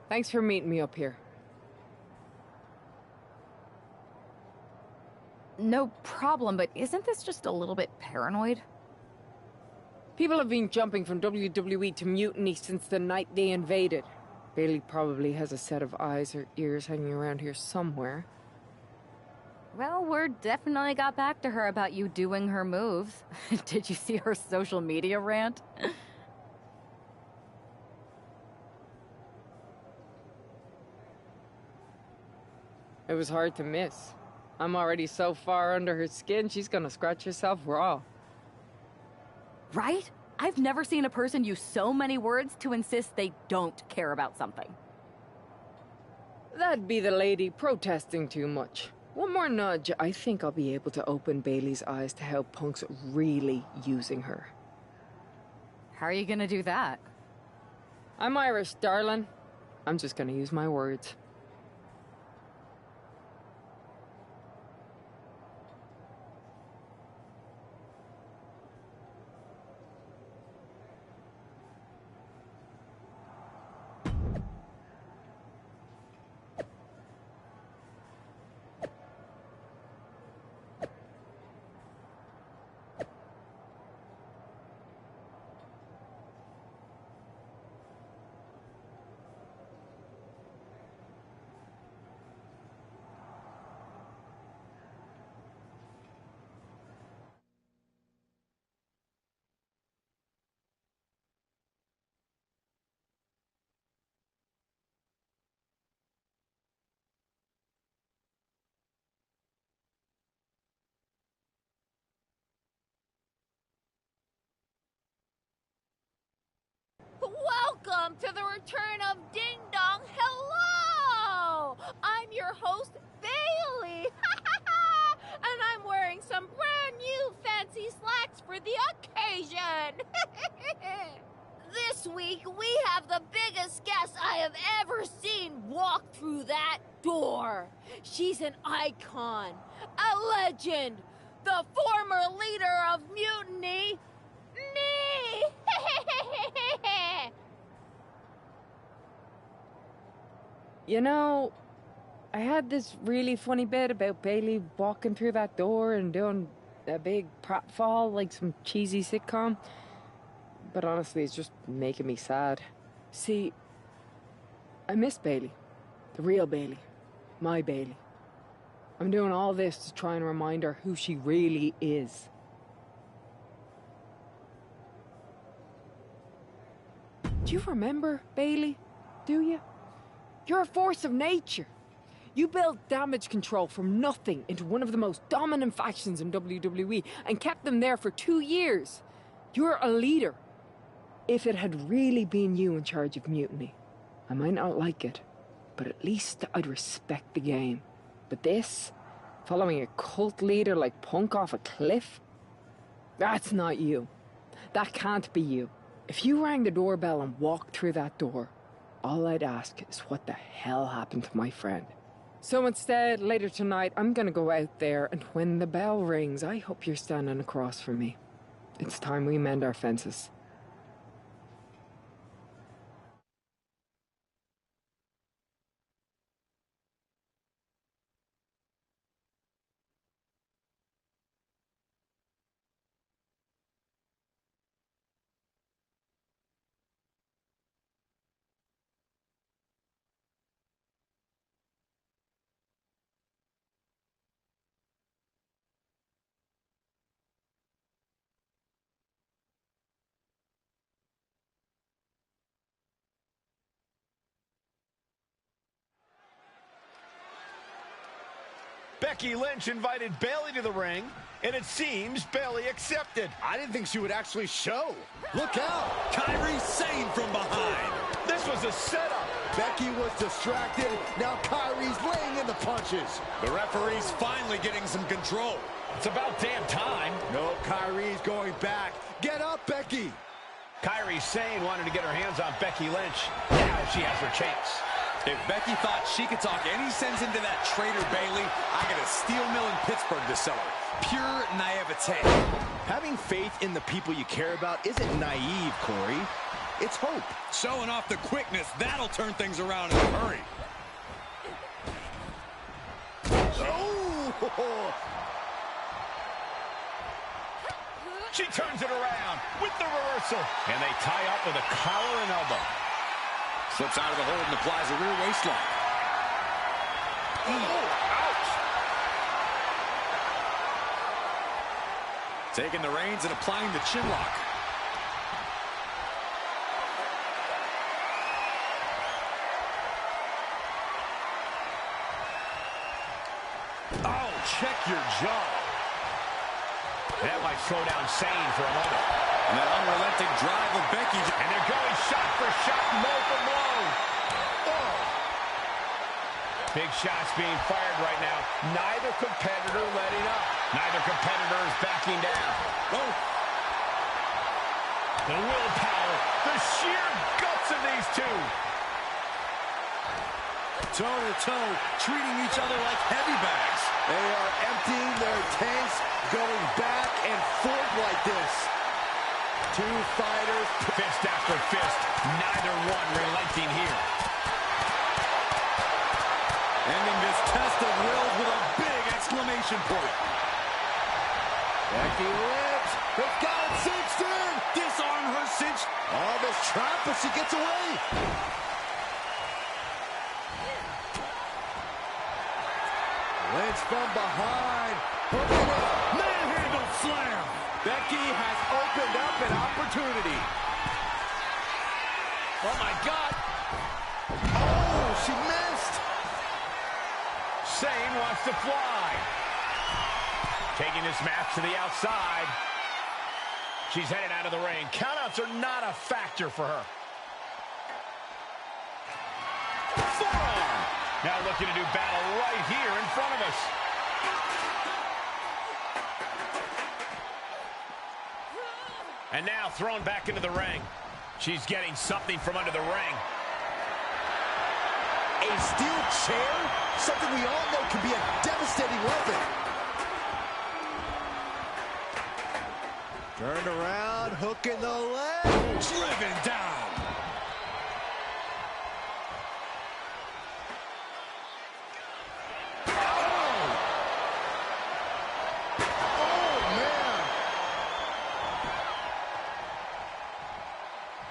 Thanks for meeting me up here. No problem, but isn't this just a little bit paranoid? People have been jumping from WWE to Mutiny since the night they invaded. Bailey probably has a set of eyes or ears hanging around here somewhere. Well, word definitely got back to her about you doing her moves. Did you see her social media rant? It was hard to miss. I'm already so far under her skin, she's gonna scratch herself raw. Right? I've never seen a person use so many words to insist they don't care about something. That'd be the lady protesting too much. One more nudge, I think I'll be able to open Bailey's eyes to how Punk's really using her. How are you gonna do that? I'm Irish, darling. I'm just gonna use my words. Welcome to the return of Ding Dong. Hello! I'm your host, Bailey. And I'm wearing some brand new fancy slacks for the occasion. This week, we have the biggest guest I have ever seen walk through that door. She's an icon, a legend, the former leader of Mutiny, me! You know, I had this really funny bit about Bailey walking through that door and doing a big pratfall like some cheesy sitcom. But honestly, it's just making me sad. See, I miss Bailey. The real Bailey. My Bailey. I'm doing all this to try and remind her who she really is. Do you remember, Bailey? Do you? You're a force of nature. You built damage control from nothing into one of the most dominant factions in WWE and kept them there for 2 years. You're a leader. If it had really been you in charge of Mutiny, I might not like it, but at least I'd respect the game. But this, following a cult leader like Punk off a cliff, that's not you. That can't be you. If you rang the doorbell and walked through that door, all I'd ask is what the hell happened to my friend. So instead, later tonight, I'm gonna go out there, and when the bell rings, I hope you're standing across from me. It's time we mend our fences. Becky Lynch invited Bailey to the ring, and it seems Bailey accepted. I didn't think she would actually show. Look out! Kairi Sane from behind. This was a setup. Becky was distracted. Now Kairi's laying in the punches. The referee's finally getting some control. It's about damn time. No, Kairi's going back. Get up, Becky. Kairi Sane wanted to get her hands on Becky Lynch. Now she has her chance. If Becky thought she could talk any sense into that traitor Bailey, I got a steel mill in Pittsburgh to sell her. Pure naivete. Having faith in the people you care about isn't naive, Corey. it's hope. Showing off the quickness, that'll turn things around in a hurry. Oh! She turns it around with the reversal. And they tie up with a collar and elbow. Slips out of the hold and applies a rear waistlock. Ouch! Taking the reins and applying the chin lock. Oh, check your jaw. That might slow down Sane for a moment. And that unrelenting drive of Becky. And they're going shot for shot, blow for blow. Oh. Big shots being fired right now. Neither competitor letting up. Neither competitor is backing down. Oh. The willpower, the sheer guts of these two. Toe-to-toe, treating each other like heavy bags. They are emptying their tanks, going back and forth like this. Two fighters. Fist after fist, neither one relenting here. Ending this test of wills with a big exclamation point. Becky Lynch has got it cinched in. Disarm her cinch. Oh, this trap, but she gets away. Lynch from behind. Manhandle slam. Becky has opened up an opportunity. Oh, my God. Oh, she missed. Sane wants to fly. Taking this match to the outside. She's headed out of the ring. Countouts are not a factor for her. Forearm. Now looking to do battle right here in front of us. And now thrown back into the ring. She's getting something from under the ring. A steel chair? Something we all know can be a devastating weapon. Turned around, hook in the leg. Driven down.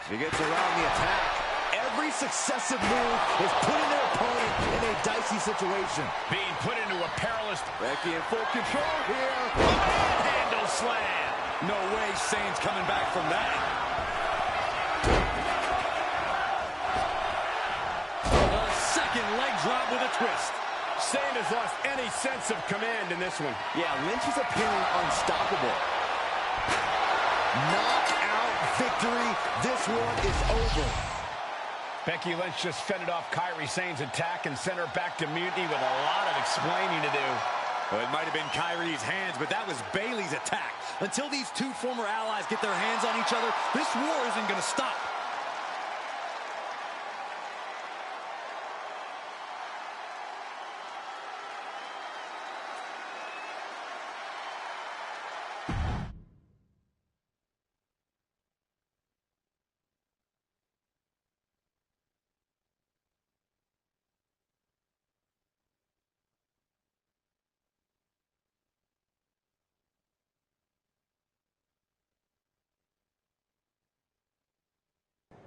She gets around the attack. Every successive move is putting their opponent in a dicey situation. Being put into a perilous... Becky in full control here. Manhandle slam. No way Sane's coming back from that. A second leg drop with a twist. Sane has lost any sense of command in this one. Yeah, Lynch is appearing unstoppable. Knockout victory. This one is over. Becky Lynch just fended off Kairi Sane's attack and sent her back to mutiny with a lot of explaining to do. Well, it might have been Kairi's hands, but that was Bayley's attack. Until these two former allies get their hands on each other, this war isn't going to stop.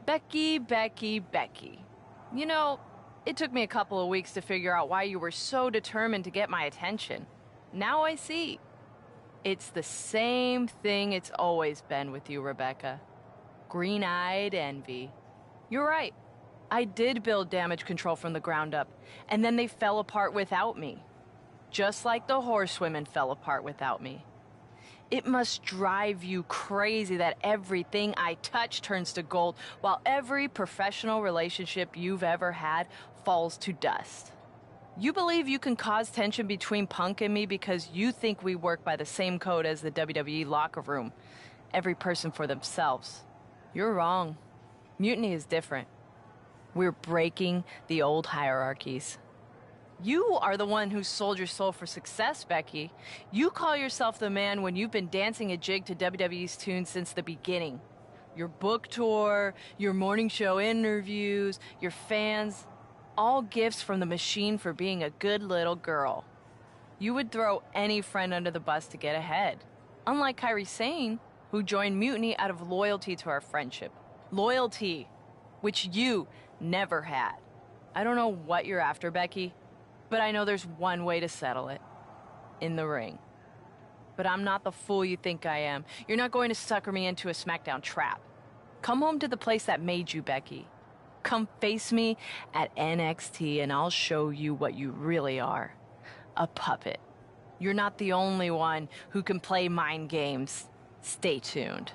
Becky, Becky, Becky. You know, it took me a couple of weeks to figure out why you were so determined to get my attention. Now I see. It's the same thing it's always been with you, Rebecca. Green-eyed envy. You're right. I did build damage control from the ground up, and then they fell apart without me. Just like the horsewomen fell apart without me. It must drive you crazy that everything I touch turns to gold, while every professional relationship you've ever had falls to dust. You believe you can cause tension between Punk and me because you think we work by the same code as the WWE locker room. Every person for themselves. You're wrong. Mutiny is different. We're breaking the old hierarchies. You are the one who sold your soul for success, Becky. You call yourself the man when you've been dancing a jig to WWE's tune since the beginning. Your book tour, your morning show interviews, your fans, all gifts from the machine for being a good little girl. You would throw any friend under the bus to get ahead. Unlike Kairi Sane, who joined Mutiny out of loyalty to our friendship. Loyalty, which you never had. I don't know what you're after, Becky, but I know there's one way to settle it. In the ring. But I'm not the fool you think I am. You're not going to sucker me into a SmackDown trap. Come home to the place that made you, Becky. Come face me at NXT and I'll show you what you really are. A puppet. You're not the only one who can play mind games. Stay tuned.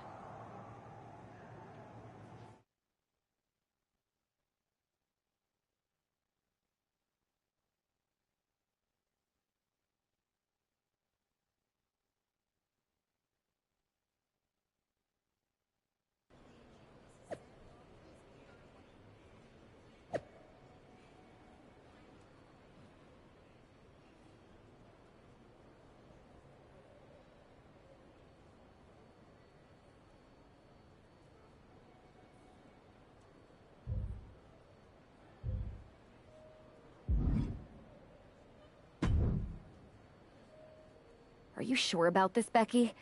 Are you sure about this, Becky?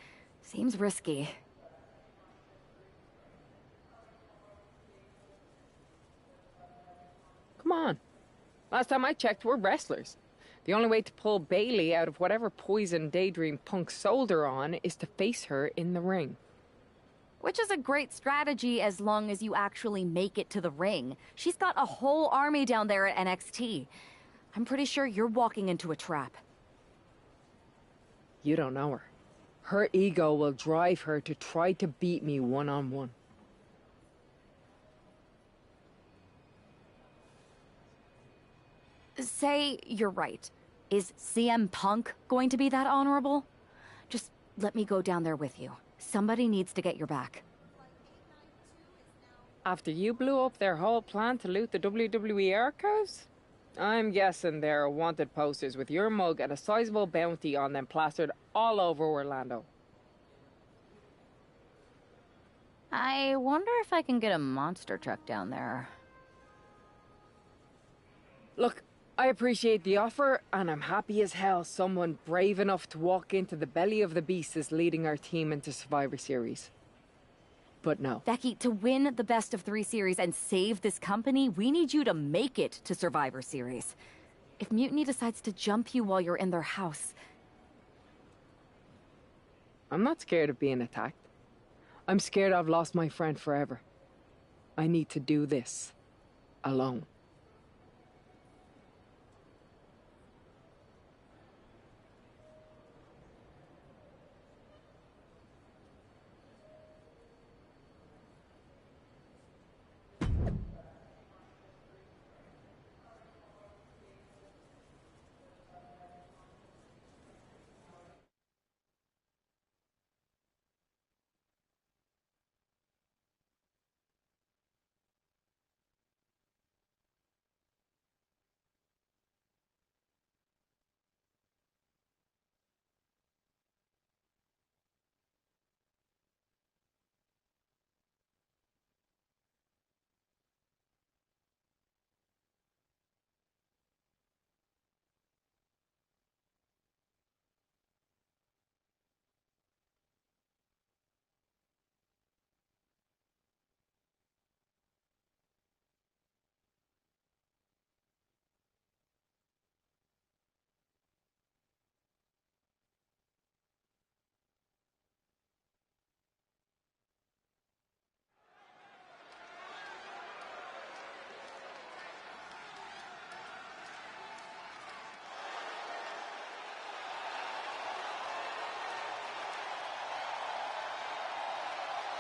Seems risky. Come on. Last time I checked, we're wrestlers. The only way to pull Bayley out of whatever poison daydream Punk sold her on is to face her in the ring. Which is a great strategy as long as you actually make it to the ring. She's got a whole army down there at NXT. I'm pretty sure you're walking into a trap. You don't know her. Her ego will drive her to try to beat me one-on-one. Say you're right. Is CM Punk going to be that honorable? Just let me go down there with you. Somebody needs to get your back. After you blew up their whole plan to loot the WWE archives? I'm guessing there are wanted posters with your mug and a sizable bounty on them plastered all over Orlando. I wonder if I can get a monster truck down there. Look, I appreciate the offer, and I'm happy as hell someone brave enough to walk into the belly of the beast is leading our team into Survivor Series. But no. Becky, to win the best of 3 series and save this company, we need you to make it to Survivor Series. If Mutiny decides to jump you while you're in their house... I'm not scared of being attacked. I'm scared I've lost my friend forever. I need to do this alone.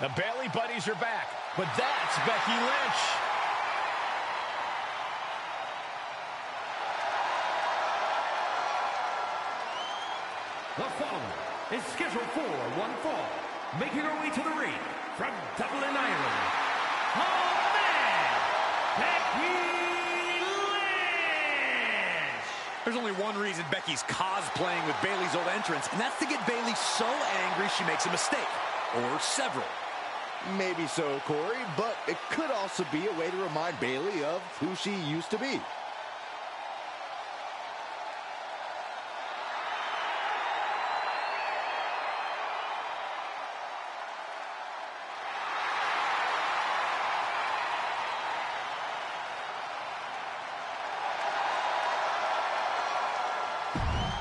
The Bayley buddies are back, but that's Becky Lynch. The following is scheduled for one fall, making her way to the ring from Dublin, Ireland, Hall of Man, Becky Lynch! There's only one reason Becky's cosplaying with Bayley's old entrance, and that's to get Bayley so angry she makes a mistake, or several. Maybe so, Corey, but it could also be a way to remind Bayley of who she used to be.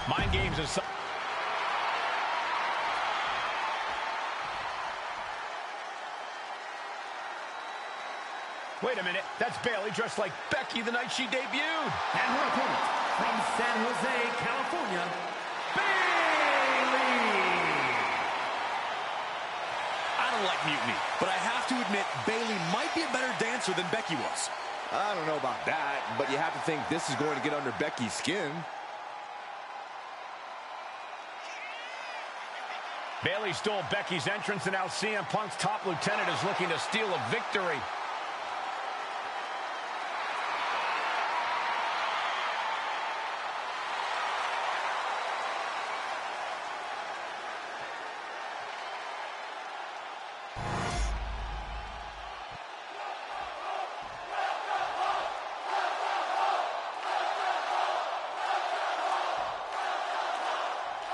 Mind games aside. Wait a minute, that's Bayley dressed like Becky the night she debuted. And her opponent from San Jose, California, Bayley. I don't like mutiny, but I have to admit Bayley might be a better dancer than Becky was. I don't know about that, but you have to think this is going to get under Becky's skin. Bayley stole Becky's entrance, and now CM Punk's top lieutenant is looking to steal a victory.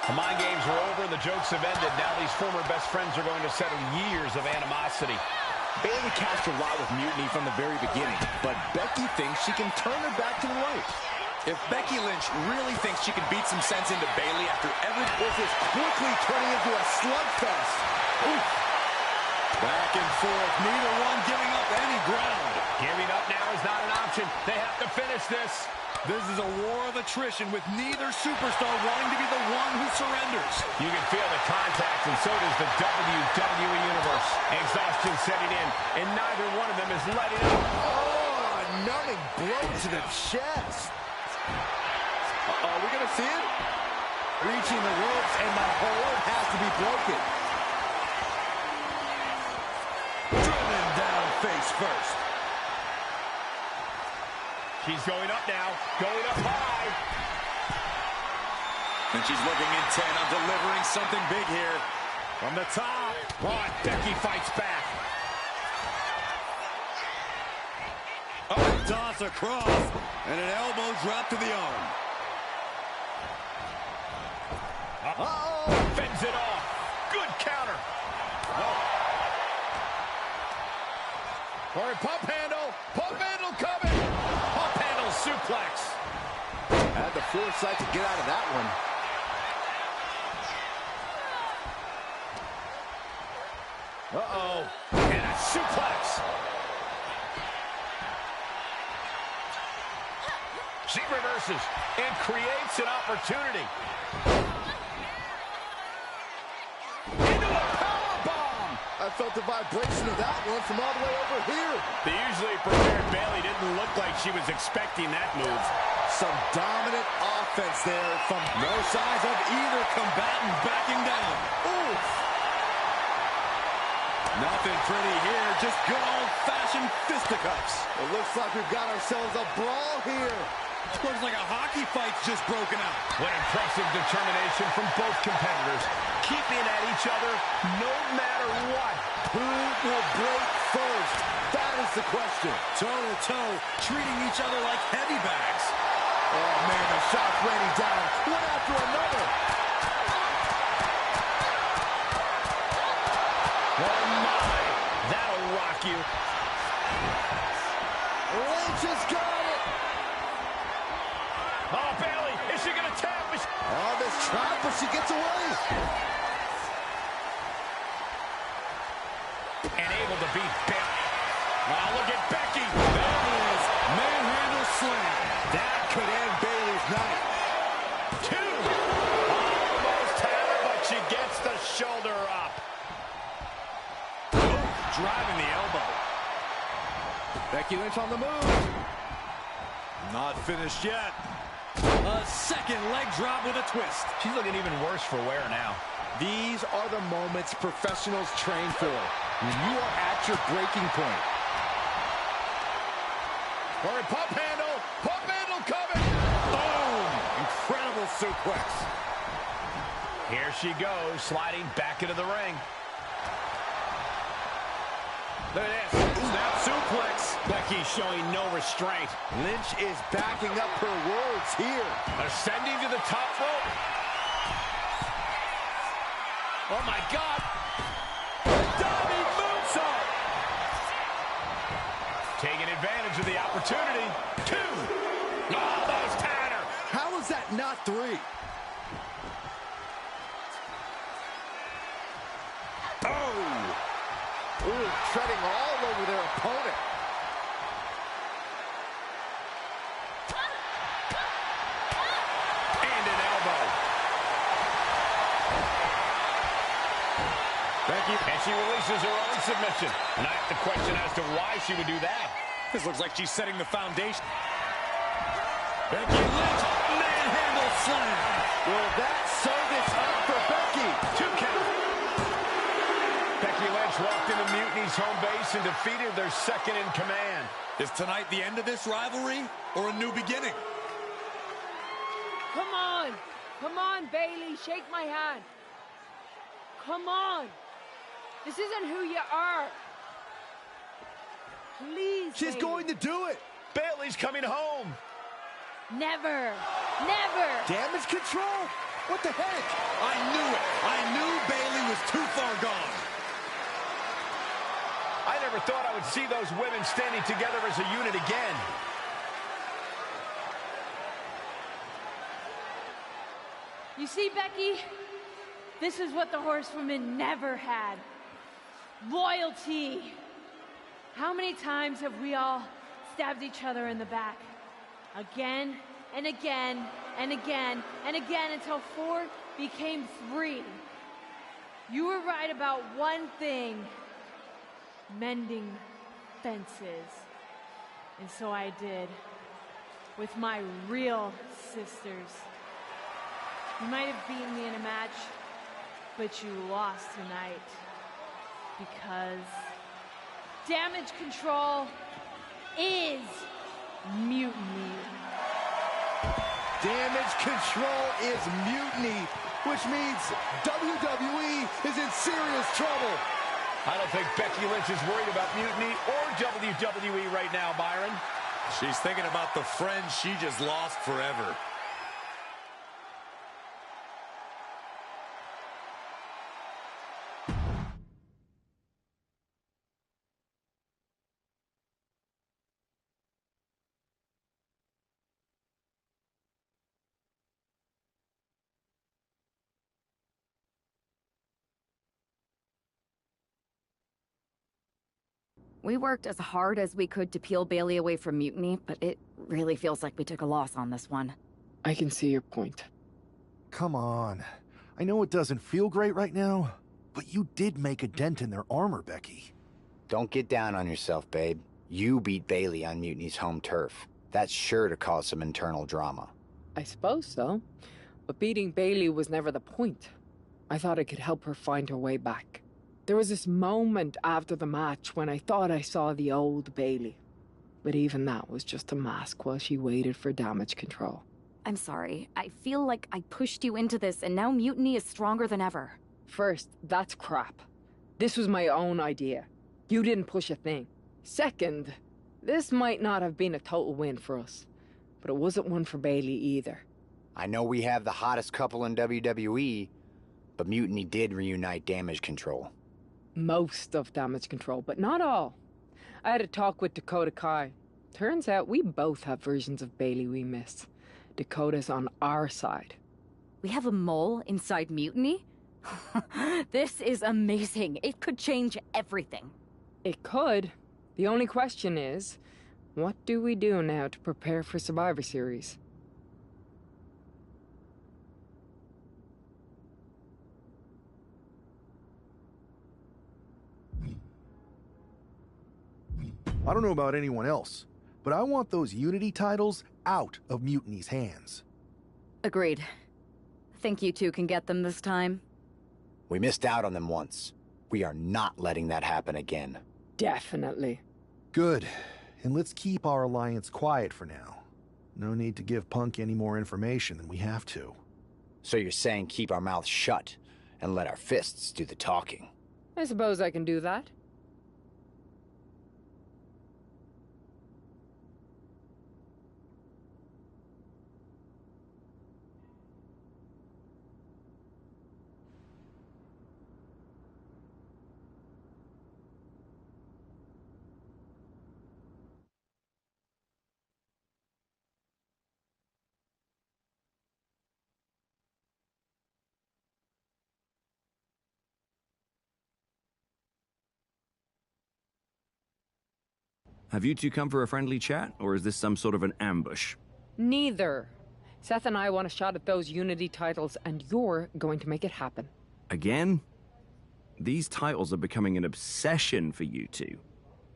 The mind games are over. The jokes have ended. Now these former best friends are going to settle years of animosity. Bayley cast her lot with mutiny from the very beginning, but Becky thinks she can turn her back to the light. If Becky Lynch really thinks she can beat some sense into Bayley after This is quickly turning into a slugfest. Oof. Back and forth, neither one giving up any ground. Giving up now is not an option. They have to finish this. This is a war of attrition with neither superstar wanting to be the one who surrenders. You can feel the contact, and so does the WWE Universe. Exhaustion setting in, and neither one of them is letting up. Oh, a numbing blow to the chest. Are we going to see it? Reaching the ropes, and the hold has to be broken. Driven down face first. She's going up now, going up high. And she's looking intent on delivering something big here. From the top. Oh, Becky fights back. Up and toss across. And an elbow drop to the arm. Uh-oh. Fends it off. Good counter. Oh. Or a pump handle. Pump handle coming. Pump handle suplex. Had the foresight to get out of that one. Uh-oh. And a suplex. She reverses and creates an opportunity. Into a powerbomb. I felt the vibration of that one from all the way over here. The usually prepared Bayley didn't look like she was expecting that move. Some dominant offense there from no signs of either combatant backing down. Oof. Nothing pretty here, just good old-fashioned fisticuffs. It looks like we've got ourselves a brawl here. Looks like a hockey fight's just broken out. What impressive determination from both competitors, keeping at each other no matter what. Who will break first? That is the question. Toe-to-toe, treating each other like heavy bags. Oh, man, the shots raining down, one after another. Oh, my. That'll rock you. Lynch has got it. Oh, Bayley, is she going to tap? Oh, this trap, but she gets away. And able to beat Bayley. Now look at Becky. There it is. Manhandle slam. That could end Bayley's night. Two. Almost had her, but she gets the shoulder up. Driving the elbow. Becky Lynch on the move. Not finished yet. A second leg drop with a twist. She's looking even worse for wear now. These are the moments professionals train for. When you are at your breaking point. Or a pump handle coming. Boom! Incredible suplex. Here she goes, sliding back into the ring. Look at this. Snap suplex. Becky showing no restraint. Lynch is backing up her words here. Ascending to the top rope. Oh, my God. Diving moonsault. Taking advantage of the opportunity. 2. Almost had her. How is that not 3? Oh! Ooh, treading all over their opponent. And an elbow. Becky, and she releases her own submission. And I have to question as to why she would do that. This looks like she's setting the foundation. Becky Lynch, manhandle slam. Will that sew this up for Becky? 2 count. Becky Lynch walked into Mutiny's home base and defeated their second in command. Is tonight the end of this rivalry or a new beginning? Come on. Come on, Bailey. Shake my hand. Come on. This isn't who you are. Please, She's Bailey. going to do it. Bailey's coming home. Never. Never. Damage control? What the heck? I knew it. I knew Bailey was too far gone. I never thought I would see those women standing together as a unit again. You see, Becky? This is what the Horsewomen never had. Loyalty. How many times have we all stabbed each other in the back? Again and again and again and again until 4 became 3. You were right about one thing. Mending fences. And so I did. With my real sisters. You might have beaten me in a match, but you lost tonight. Because damage control is mutiny. Damage control is mutiny, which means WWE is in serious trouble. I don't think Becky Lynch is worried about mutiny or WWE right now, Byron. She's thinking about the friends she just lost forever. We worked as hard as we could to peel Bailey away from Mutiny, but it really feels like we took a loss on this one. I can see your point. Come on. I know it doesn't feel great right now, but you did make a dent in their armor, Becky. Don't get down on yourself, babe. You beat Bailey on Mutiny's home turf. That's sure to cause some internal drama. I suppose so. But beating Bailey was never the point. I thought I could help her find her way back. There was this moment after the match when I thought I saw the old Bailey. But even that was just a mask while she waited for damage control. I'm sorry. I feel like I pushed you into this, and now Mutiny is stronger than ever. First, that's crap. This was my own idea. You didn't push a thing. Second, this might not have been a total win for us. But it wasn't one for Bailey either. I know we have the hottest couple in WWE, but Mutiny did reunite damage control. Most of damage control, but not all. I had a talk with Dakota Kai. Turns out we both have versions of Bailey we miss. Dakota's on our side. We have a mole inside Mutiny? This is amazing. It could change everything. It could. The only question is, what do we do now to prepare for Survivor Series? I don't know about anyone else, but I want those Unity titles out of Mutiny's hands. Agreed. Think you two can get them this time? We missed out on them once. We are not letting that happen again. Definitely. Good. And let's keep our alliance quiet for now. No need to give Punk any more information than we have to. So you're saying keep our mouths shut and let our fists do the talking? I suppose I can do that. Have you two come for a friendly chat, or is this some sort of an ambush? Neither. Seth and I want a shot at those Unity titles, and you're going to make it happen. Again? These titles are becoming an obsession for you two.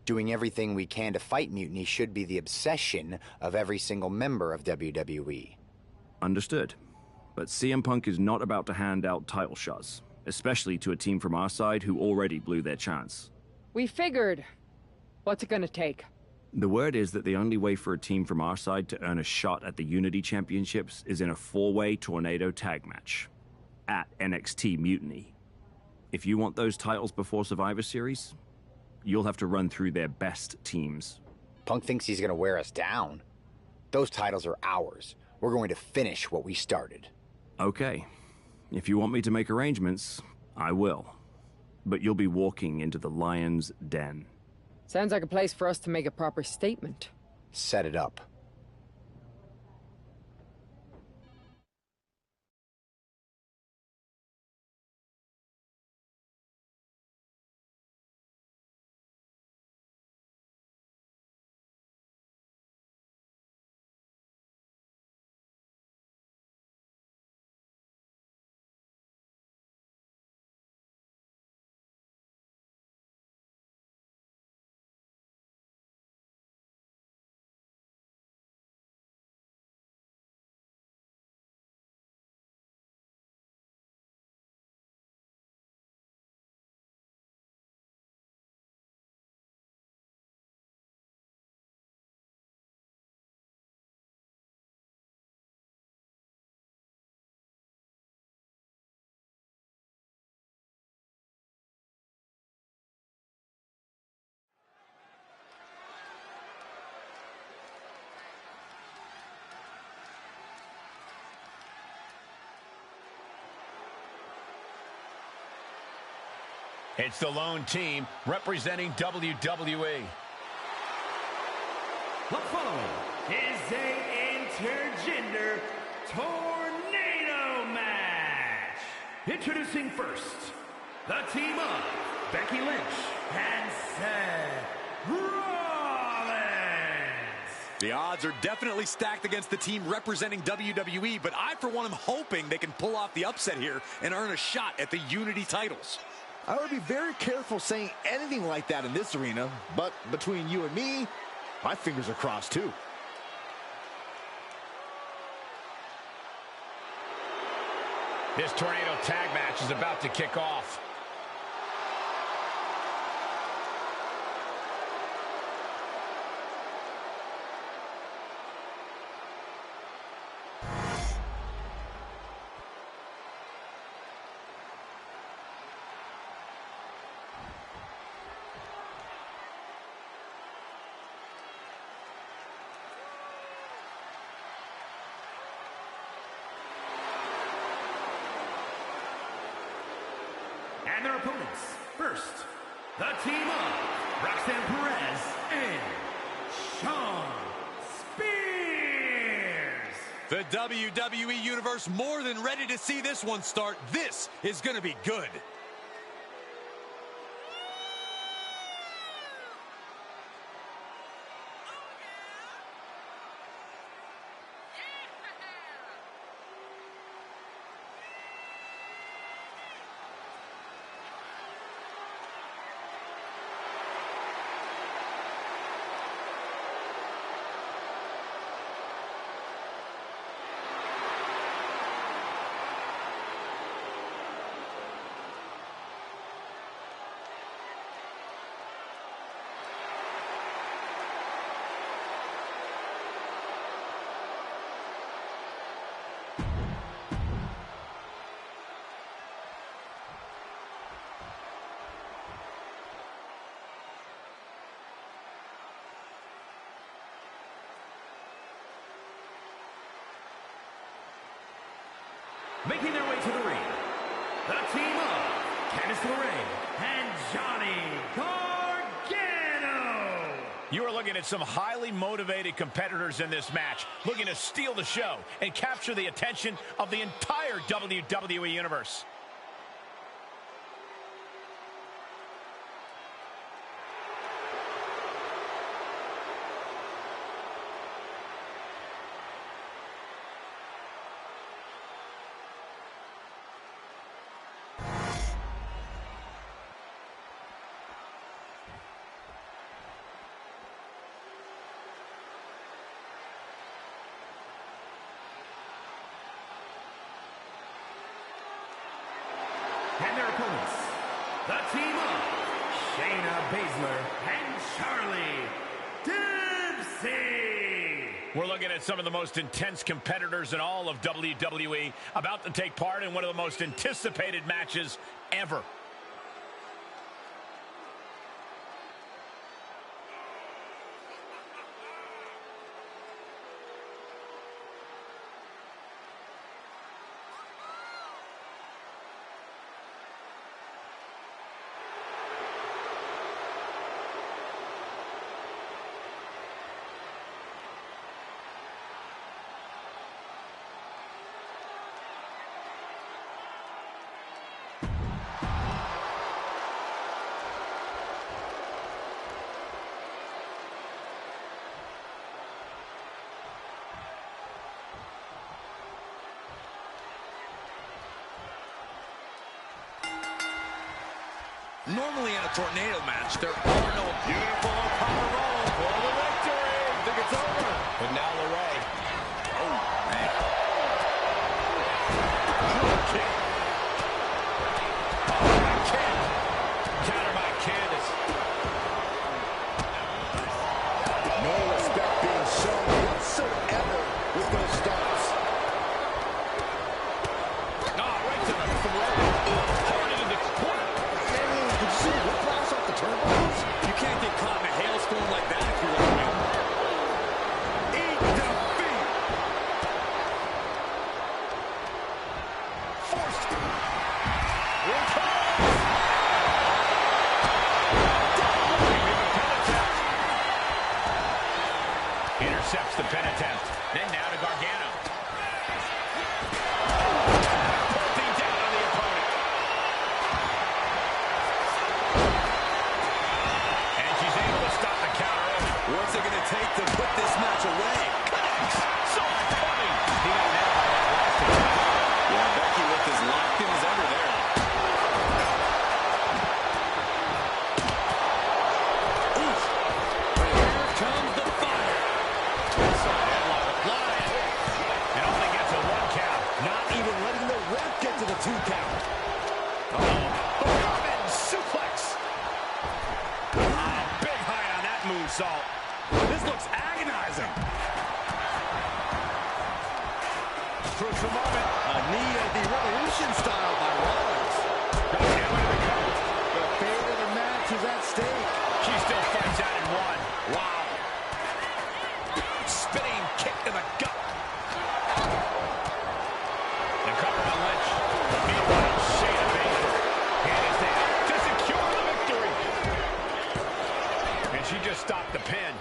Doing everything we can to fight Mutiny should be the obsession of every single member of WWE. Understood. But CM Punk is not about to hand out title shots, especially to a team from our side who already blew their chance. We figured. What's it gonna take? The word is that the only way for a team from our side to earn a shot at the Unity Championships is in a 4-way tornado tag match at NXT Mutiny. If you want those titles before Survivor Series, you'll have to run through their best teams. Punk thinks he's gonna wear us down. Those titles are ours. We're going to finish what we started. Okay. If you want me to make arrangements, I will. But you'll be walking into the lion's den. Sounds like a place for us to make a proper statement. Set it up. It's the lone team representing WWE. The following is a intergender tornado match. Introducing first, the team of Becky Lynch and Seth Rollins. The odds are definitely stacked against the team representing WWE, but I, for one, am hoping they can pull off the upset here and earn a shot at the Unity titles. I would be very careful saying anything like that in this arena, but between you and me, my fingers are crossed too. This tornado tag match is about to kick off. And their opponents, first, the team of Roxanne Perez and Shawn Spears. The WWE Universe more than ready to see this one start. This is going to be good. Making their way to the ring, the team of Candice LeRae and Johnny Gargano. You are looking at some highly motivated competitors in this match, looking to steal the show and capture the attention of the entire WWE Universe. And their opponents, the team of Shayna Baszler and Charlie Dempsey. We're looking at some of the most intense competitors in all of WWE about to take part in one of the most anticipated matches ever. Normally in a tornado match, there are no beautiful power roll for the victory. I think it's over. But now LeRae. Oh, man. Kick. Oh, my kid. Counter by kid. No respect being shown whatsoever with those stunts. Oh, right to the throat. Hard into the corner. See the whiplash off the turnbuckles? You can't get caught in a hailstorm like that if you're LeRae. Eat defeat! Forced. Here it comes! Intercepts the pin attempt. Then now to Gargano. Pulling down on the opponent. And she's able to stop the counter. What's it going to take to put this match away? So coming. He got nailed by that last attack. Yeah, Becky looked as locked in as ever there. Oof. Here comes the fire. Inside headlock applied. And only gets a 1 count. Not even letting the ref get to the 2 count. German suplex. Big height on that moonsault. This looks agonizing. Crucial moment. A knee of the Revolution style by Rollins. Gargano into the cover. The fate of the match is at stake. She still fights out in 1. Wow. Spinning kick to the gut. The cover on Lynch. Meanwhile, Shayna Baszler. Hand is down to secure the victory. And she just stopped the pin.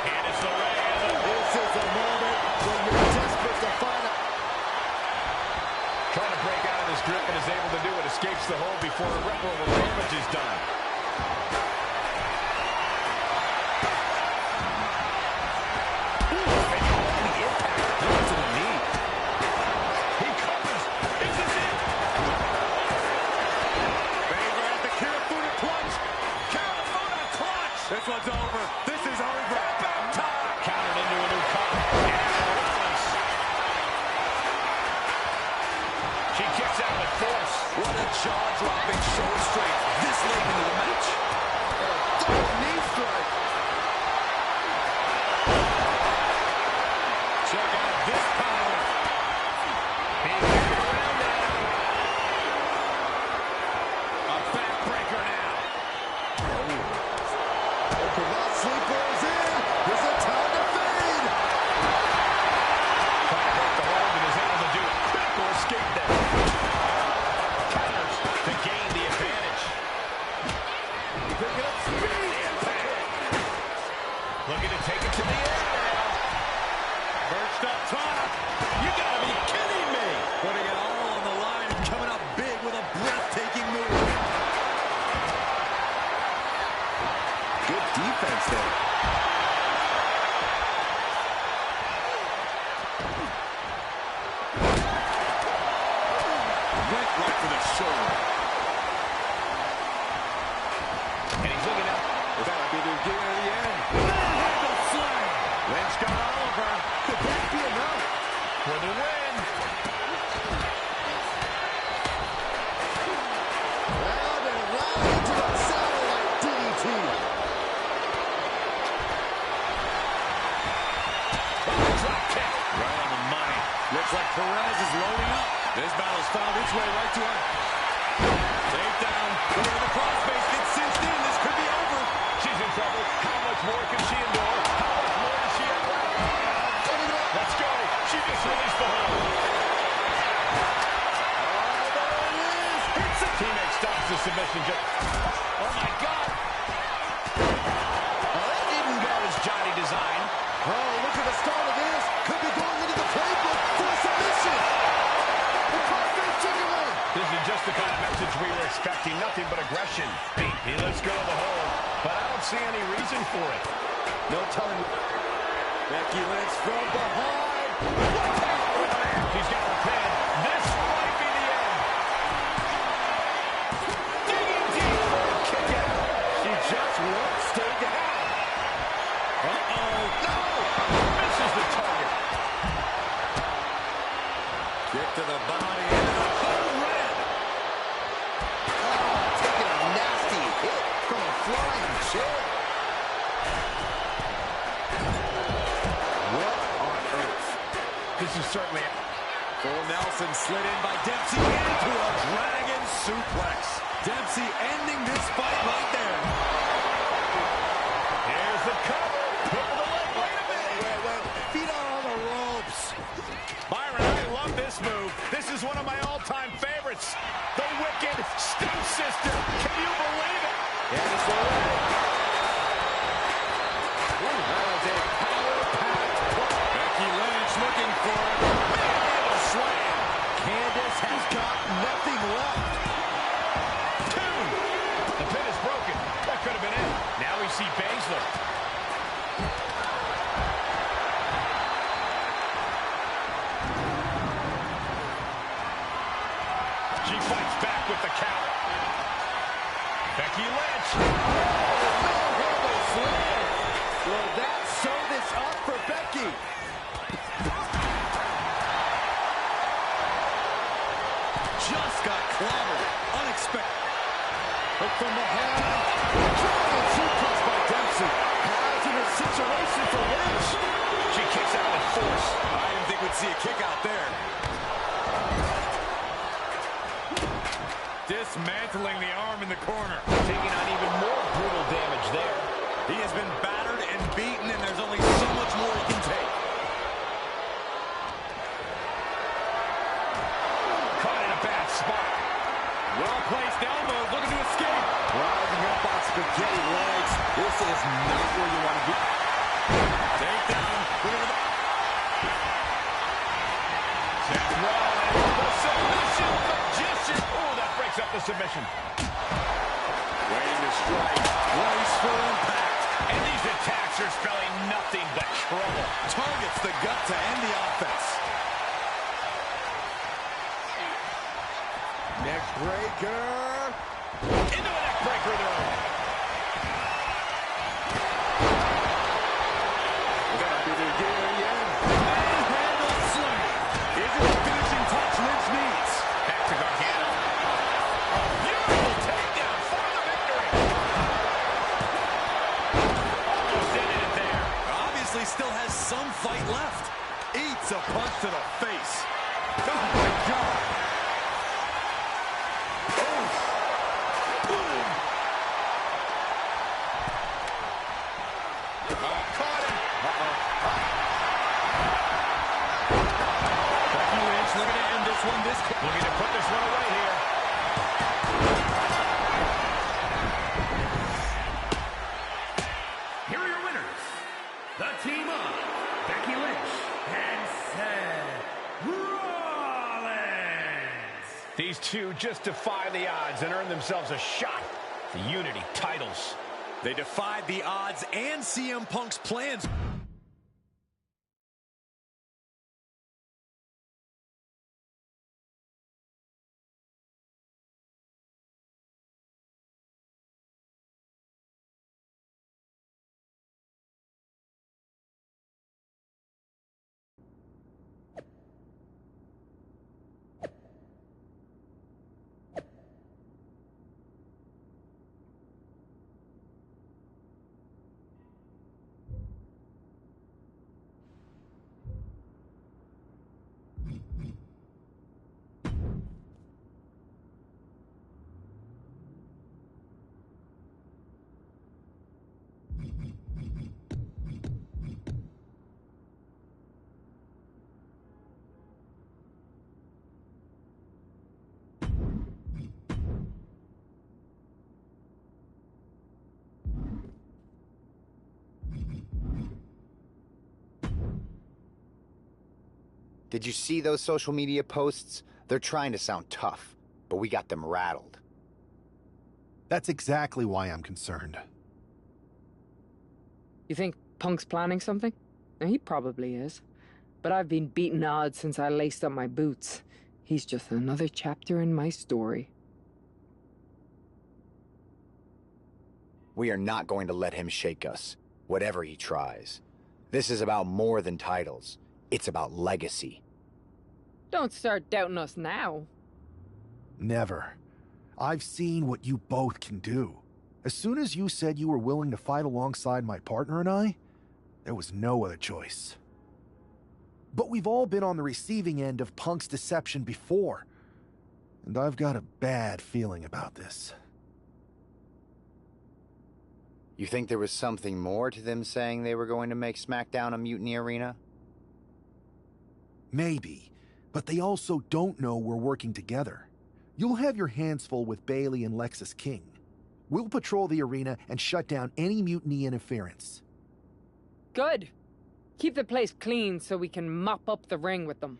And it's LeRae. This is a moment when you're desperate to find a... Trying to break out of this grip and is able to do it. Escapes the hold before irreparable damage is done. This one's over. This is over. About time. Countered into a new cover. And Rollins. She kicks out with force. What a jaw-dropping show of strength this late into the match. Double knee strike. Check out this power. Being carried around now. A backbreaker now. Cannot sleep rolls in. There's a time to fade. Trying to break the hold and is able to do a critical escape there. Counters to gain the advantage. Picking up speed. Looking to take it to the air now. Perched up top. You gotta be kidding me. Putting it all on the line and coming up big with a breathtaking move. Good defense there. Went right for the shoulder. And he's looking up. That'll be the beginning of the end. Manhandle slam. Lynch got Oliver. the win. Round and round into the satellite DDT. Drop kick. Right on the money. Looks like Perez is loading up. This battle's found its way right to her. Takedown. Look at the crossface. Gets cinched in. This could be over. She's in trouble. How much more can she endure? How much more does she have left? Let's go. She just released the hold. There it is. Hits it. Teammate stops the submission. Oh, my God. Well, that didn't go as Johnny designed. Oh, look at the start of this. Could be going into the playbook for a submission. The crossface chicken wing. This is just the kind of message we were expecting. Nothing but aggression. He lets go of the hold, but I don't see any reason for it. No telling. Becky Lynch from behind. She's got her pin. This might be the end. Digging deep for a kick out. She just won't stay down. Uh-oh. No! Misses the target. Kick to the body and a code red. Oh, taking a nasty hit from a flying chair. What on earth? This is certainly... Full Nelson slid in by Dempsey into a dragon suplex. Dempsey ending this fight right there. Here's the cover. Hit with the leg. Wait a minute. Wait. Feet are on the ropes. Byron, I love this move. This is one of my all-time favorites. The Wicked Stepsister. Can you believe it? Yeah, this one right. That was a power-packed punch. Becky Lynch looking for it. Man, a slam. Candace has got nothing left. Two. The pin is broken. That could have been it. Now we see Baszler. She fights back with the counter. Becky Lynch. No-handle slam. Will that sew this up for Becky? Just got clobbered. Unexpected. Hook from behind. Dragon suplex by Dempsey. Hazardous situation for Lynch. She kicks out with force. I didn't think we'd see a kick out there. Dismantling the arm in the corner. Taking on even more brutal damage there. He has been battered and beaten, and there's only so much more he can take. Caught in a bad spot. Well-placed elbows, looking to escape. Rising up on spaghetti legs. This is not where you want to be. Takedown. Seth Rollins, the submission magician. Oh, that breaks up the submission. Waiting to strike. Brace for impact. And these attacks are spelling nothing but trouble. Targets the gut to end the offense. Neck breaker. Into a neck breaker though. That'll be the gear again. Manhandle slam. Is it the finishing touch Lynch needs? Back to Gargano. A beautiful takedown for the victory. Almost ended it there. Obviously still has some fight left. Eats a punch to the face. Oh my God. Looking to put this one away here. Here are your winners. The team of Becky Lynch and Seth Rollins. These two just defy the odds and earn themselves a shot at the Unity titles. They defied the odds and CM Punk's plans. Did you see those social media posts? They're trying to sound tough, but we got them rattled. That's exactly why I'm concerned. You think Punk's planning something? He probably is. But I've been beating odds since I laced up my boots. He's just another chapter in my story. We are not going to let him shake us, whatever he tries. This is about more than titles. It's about legacy. Don't start doubting us now. Never. I've seen what you both can do. As soon as you said you were willing to fight alongside my partner and I, there was no other choice. But we've all been on the receiving end of Punk's deception before, and I've got a bad feeling about this. You think there was something more to them saying they were going to make SmackDown a mutiny arena? Maybe, but they also don't know we're working together. You'll have your hands full with Bayley and Lexis King. We'll patrol the arena and shut down any mutiny interference. Good. Keep the place clean so we can mop up the ring with them.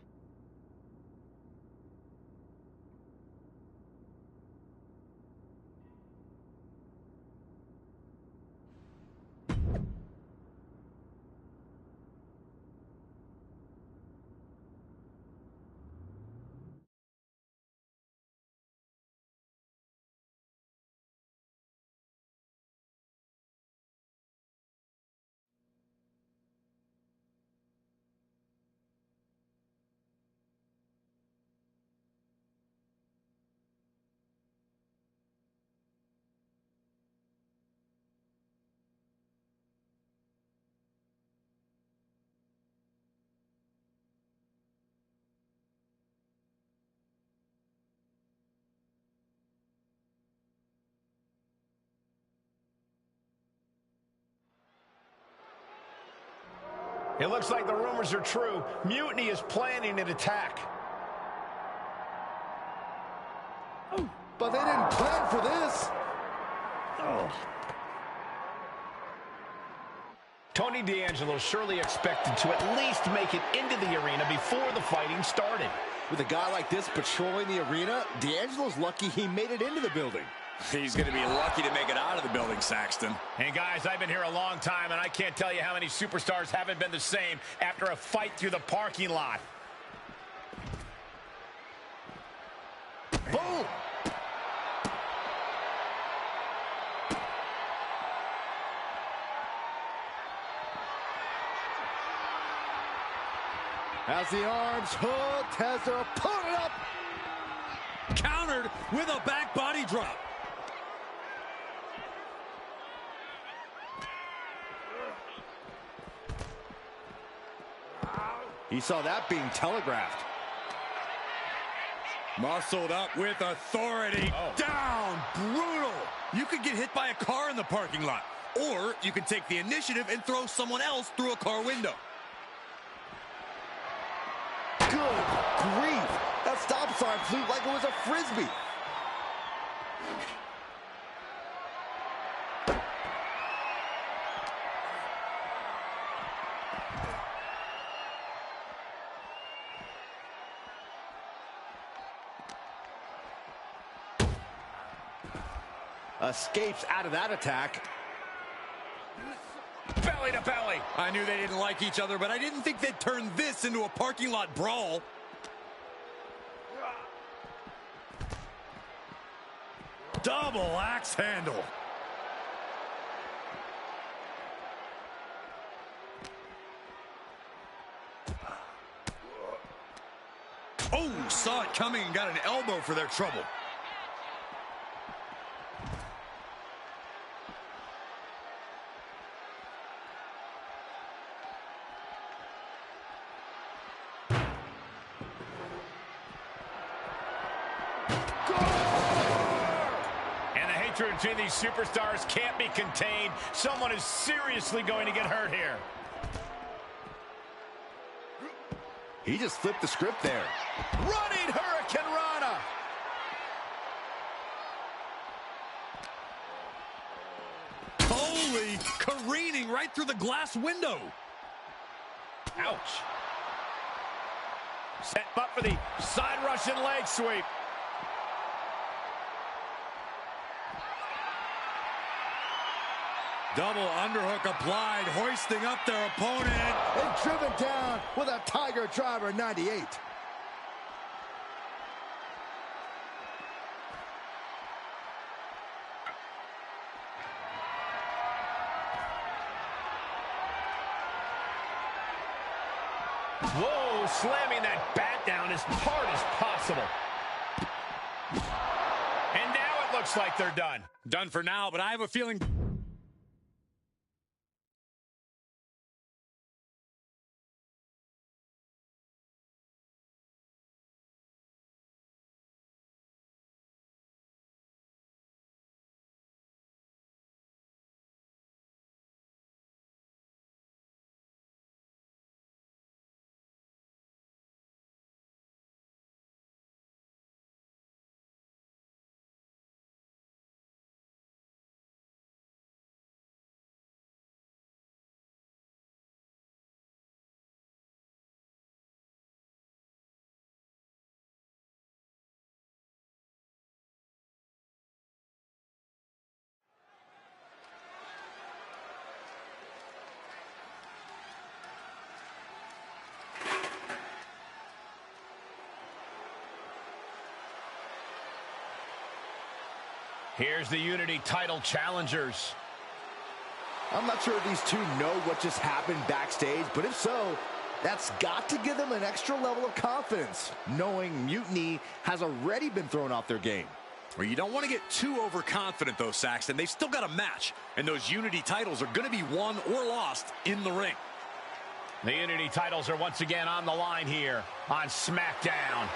It looks like the rumors are true. Mutiny is planning an attack. But they didn't plan for this. Tony D'Angelo surely expected to at least make it into the arena before the fighting started. With a guy like this patrolling the arena, D'Angelo's lucky he made it into the building. He's going to be lucky to make it out of the building, Saxton. Hey, guys, I've been here a long time, and I can't tell you how many superstars haven't been the same after a fight through the parking lot. Boom! As the arms hooked, has their opponent up. Countered with a back body drop. He saw that being telegraphed. Muscled up with authority. Oh. Down. Brutal. You could get hit by a car in the parking lot. Or you can take the initiative and throw someone else through a car window. Good grief! That stop sign flew like it was a frisbee. Escapes out of that attack. Belly to belly. I knew they didn't like each other, but I didn't think they'd turn this into a parking lot brawl. Double axe handle. Oh, saw it coming and got an elbow for their trouble. Between these superstars can't be contained. Someone is seriously going to get hurt here. He just flipped the script there. Running Hurricane Rana. Holy, careening right through the glass window. Ouch. Set up for the side Russian leg sweep. Double underhook applied, hoisting up their opponent. And driven down with a Tiger Driver 98. Whoa, slamming that bat down as hard as possible. And now it looks like they're done. Done for now, but I have a feeling... Here's the Unity title challengers. I'm not sure if these two know what just happened backstage, but if so, that's got to give them an extra level of confidence, knowing Mutiny has already been thrown off their game. Well, you don't want to get too overconfident, though, Saxton. They've still got a match, and those Unity titles are going to be won or lost in the ring. The Unity titles are once again on the line here on SmackDown.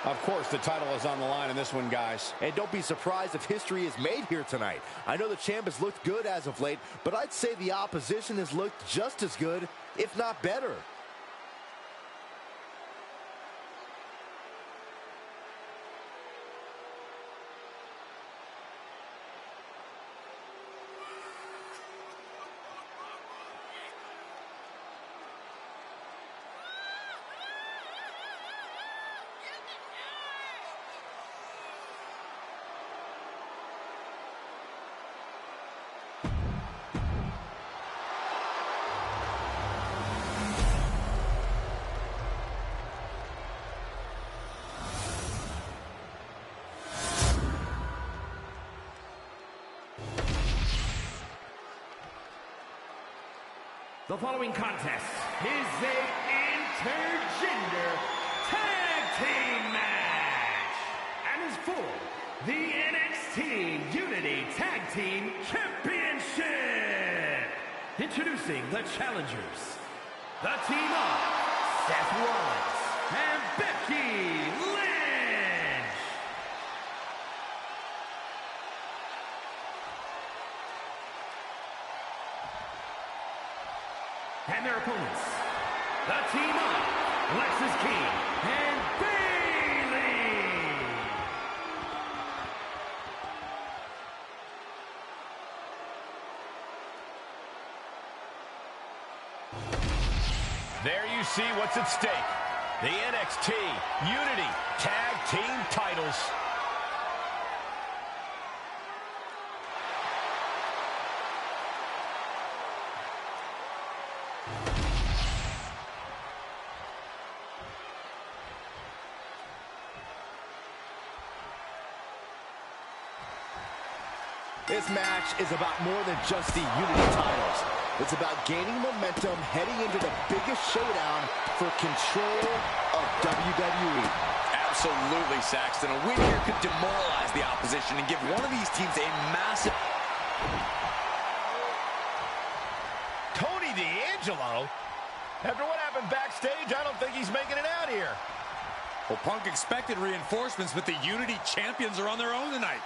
Of course, the title is on the line in this one, guys. And don't be surprised if history is made here tonight. I know the champ has looked good as of late, but I'd say the opposition has looked just as good, if not better. The following contest is an intergender tag team match and is for the NXT Unity Tag Team Championship. Introducing the challengers, the team of Seth Rollins and Becky Lynch. And their opponents, the team of Lexis King and Bayley. There you see what's at stake. The NXT Unity Tag Team titles. This match is about more than just the Unity titles. It's about gaining momentum heading into the biggest showdown for control of WWE. Absolutely, Saxton. A win here could demoralize the opposition and give one of these teams a massive... Tony D'Angelo? After what happened backstage, I don't think he's making it out here. Well, Punk expected reinforcements, but the Unity champions are on their own tonight.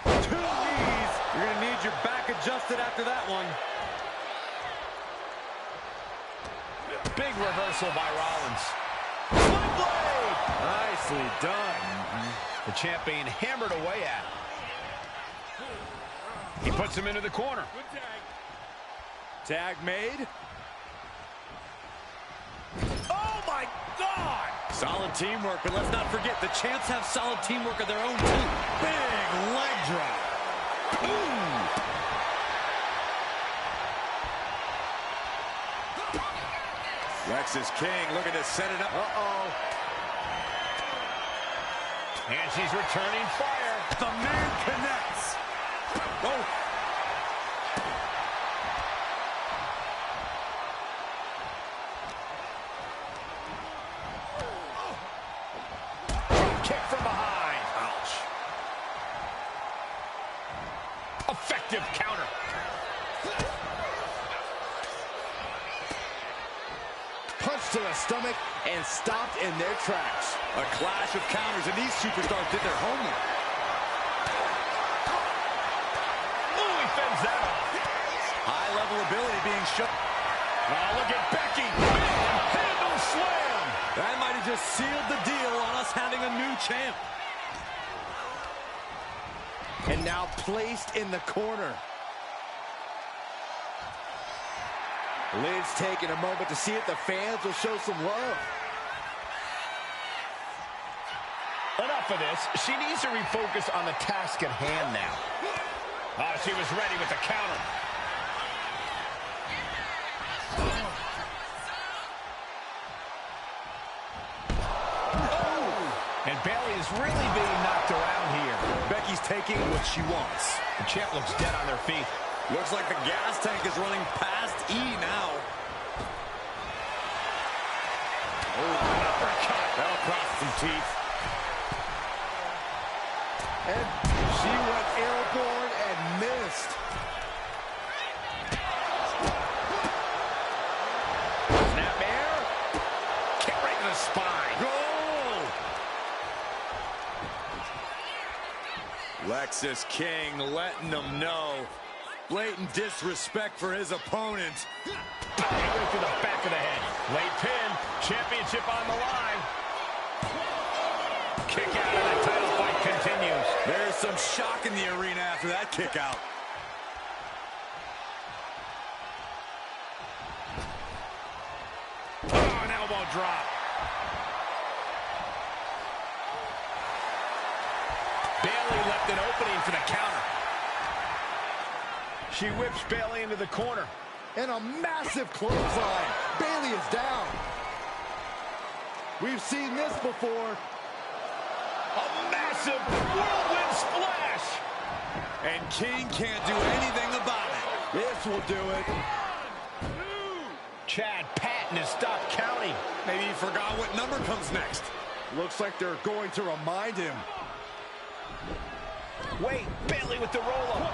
Two knees. You're going to need your back adjusted after that one. Big reversal by Rollins. Blade! Nicely done. The champ being hammered away at. He puts him into the corner. Tag made. Oh, my God! Solid teamwork, but let's not forget, the champs have solid teamwork of their own, too. Big leg drop. Ooh! Lexis King looking to set it up. Uh-oh. And she's returning fire. The man connects. Oh. Kick from behind. Ouch. Effective counter. Punch to the stomach and stopped in their tracks. A clash of counters, and these superstars did their homework. Ooh, he fends that off. High-level ability being shown. Oh, look at Becky. Handle slam. That might have just sealed the deal on us having a new champ. And now placed in the corner. Liv's taking a moment to see if the fans will show some love. Enough of this. She needs to refocus on the task at hand now. Oh, she was ready with the counter. Oh. And Bayley is really being knocked around here. Becky's taking what she wants. The champ looks dead on their feet. Looks like the gas tank is running past E now. Oh, an uppercut. That'll cross some teeth. And she went airborne and missed. Snap air. Kick right to the spine. Goal! Lexis King letting them know. Blatant disrespect for his opponent. Right to the back of the head. Late pin. Championship on the line. Kick out and the title fight continues. There's some shock in the arena after that kick out. Oh, an elbow drop. Bayley left an opening for the counter. She whips Bayley into the corner. And a massive clothesline. Bayley is down. We've seen this before. A massive whirlwind splash. And King can't do anything about it. This will do it. Chad Patton has stopped counting. Maybe he forgot what number comes next. Looks like they're going to remind him. Wait, Bayley with the roll-up.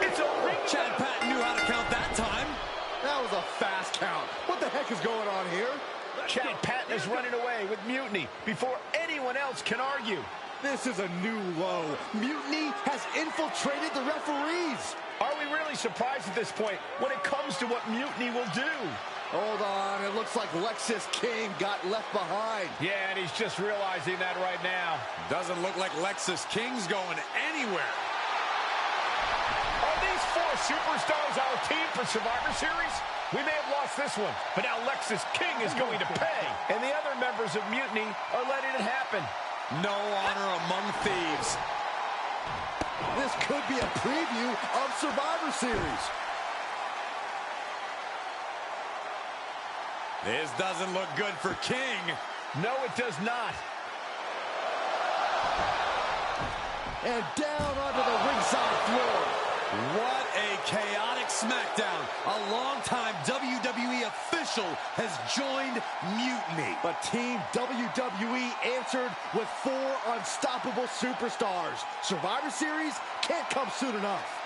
It's over. Chad Patton knew how to count that time. That was a fast count. What the heck is going on here? Chad Patton is running away with Mutiny before anyone else can argue. This is a new low. Mutiny has infiltrated the referees. Are we really surprised at this point when it comes to what Mutiny will do? Hold on, it looks like Lexis King got left behind. Yeah, and he's just realizing that right now. Doesn't look like Lexis King's going anywhere. Are these four superstars our team for Survivor Series? We may have lost this one, but now Lexis King is going to pay. And the other members of Mutiny are letting it happen. No honor among thieves. This could be a preview of Survivor Series. This doesn't look good for King. No, it does not. And down onto the ringside floor. What a chaotic SmackDown. A longtime WWE official has joined Mutiny. But Team WWE answered with 4 unstoppable superstars. Survivor Series can't come soon enough.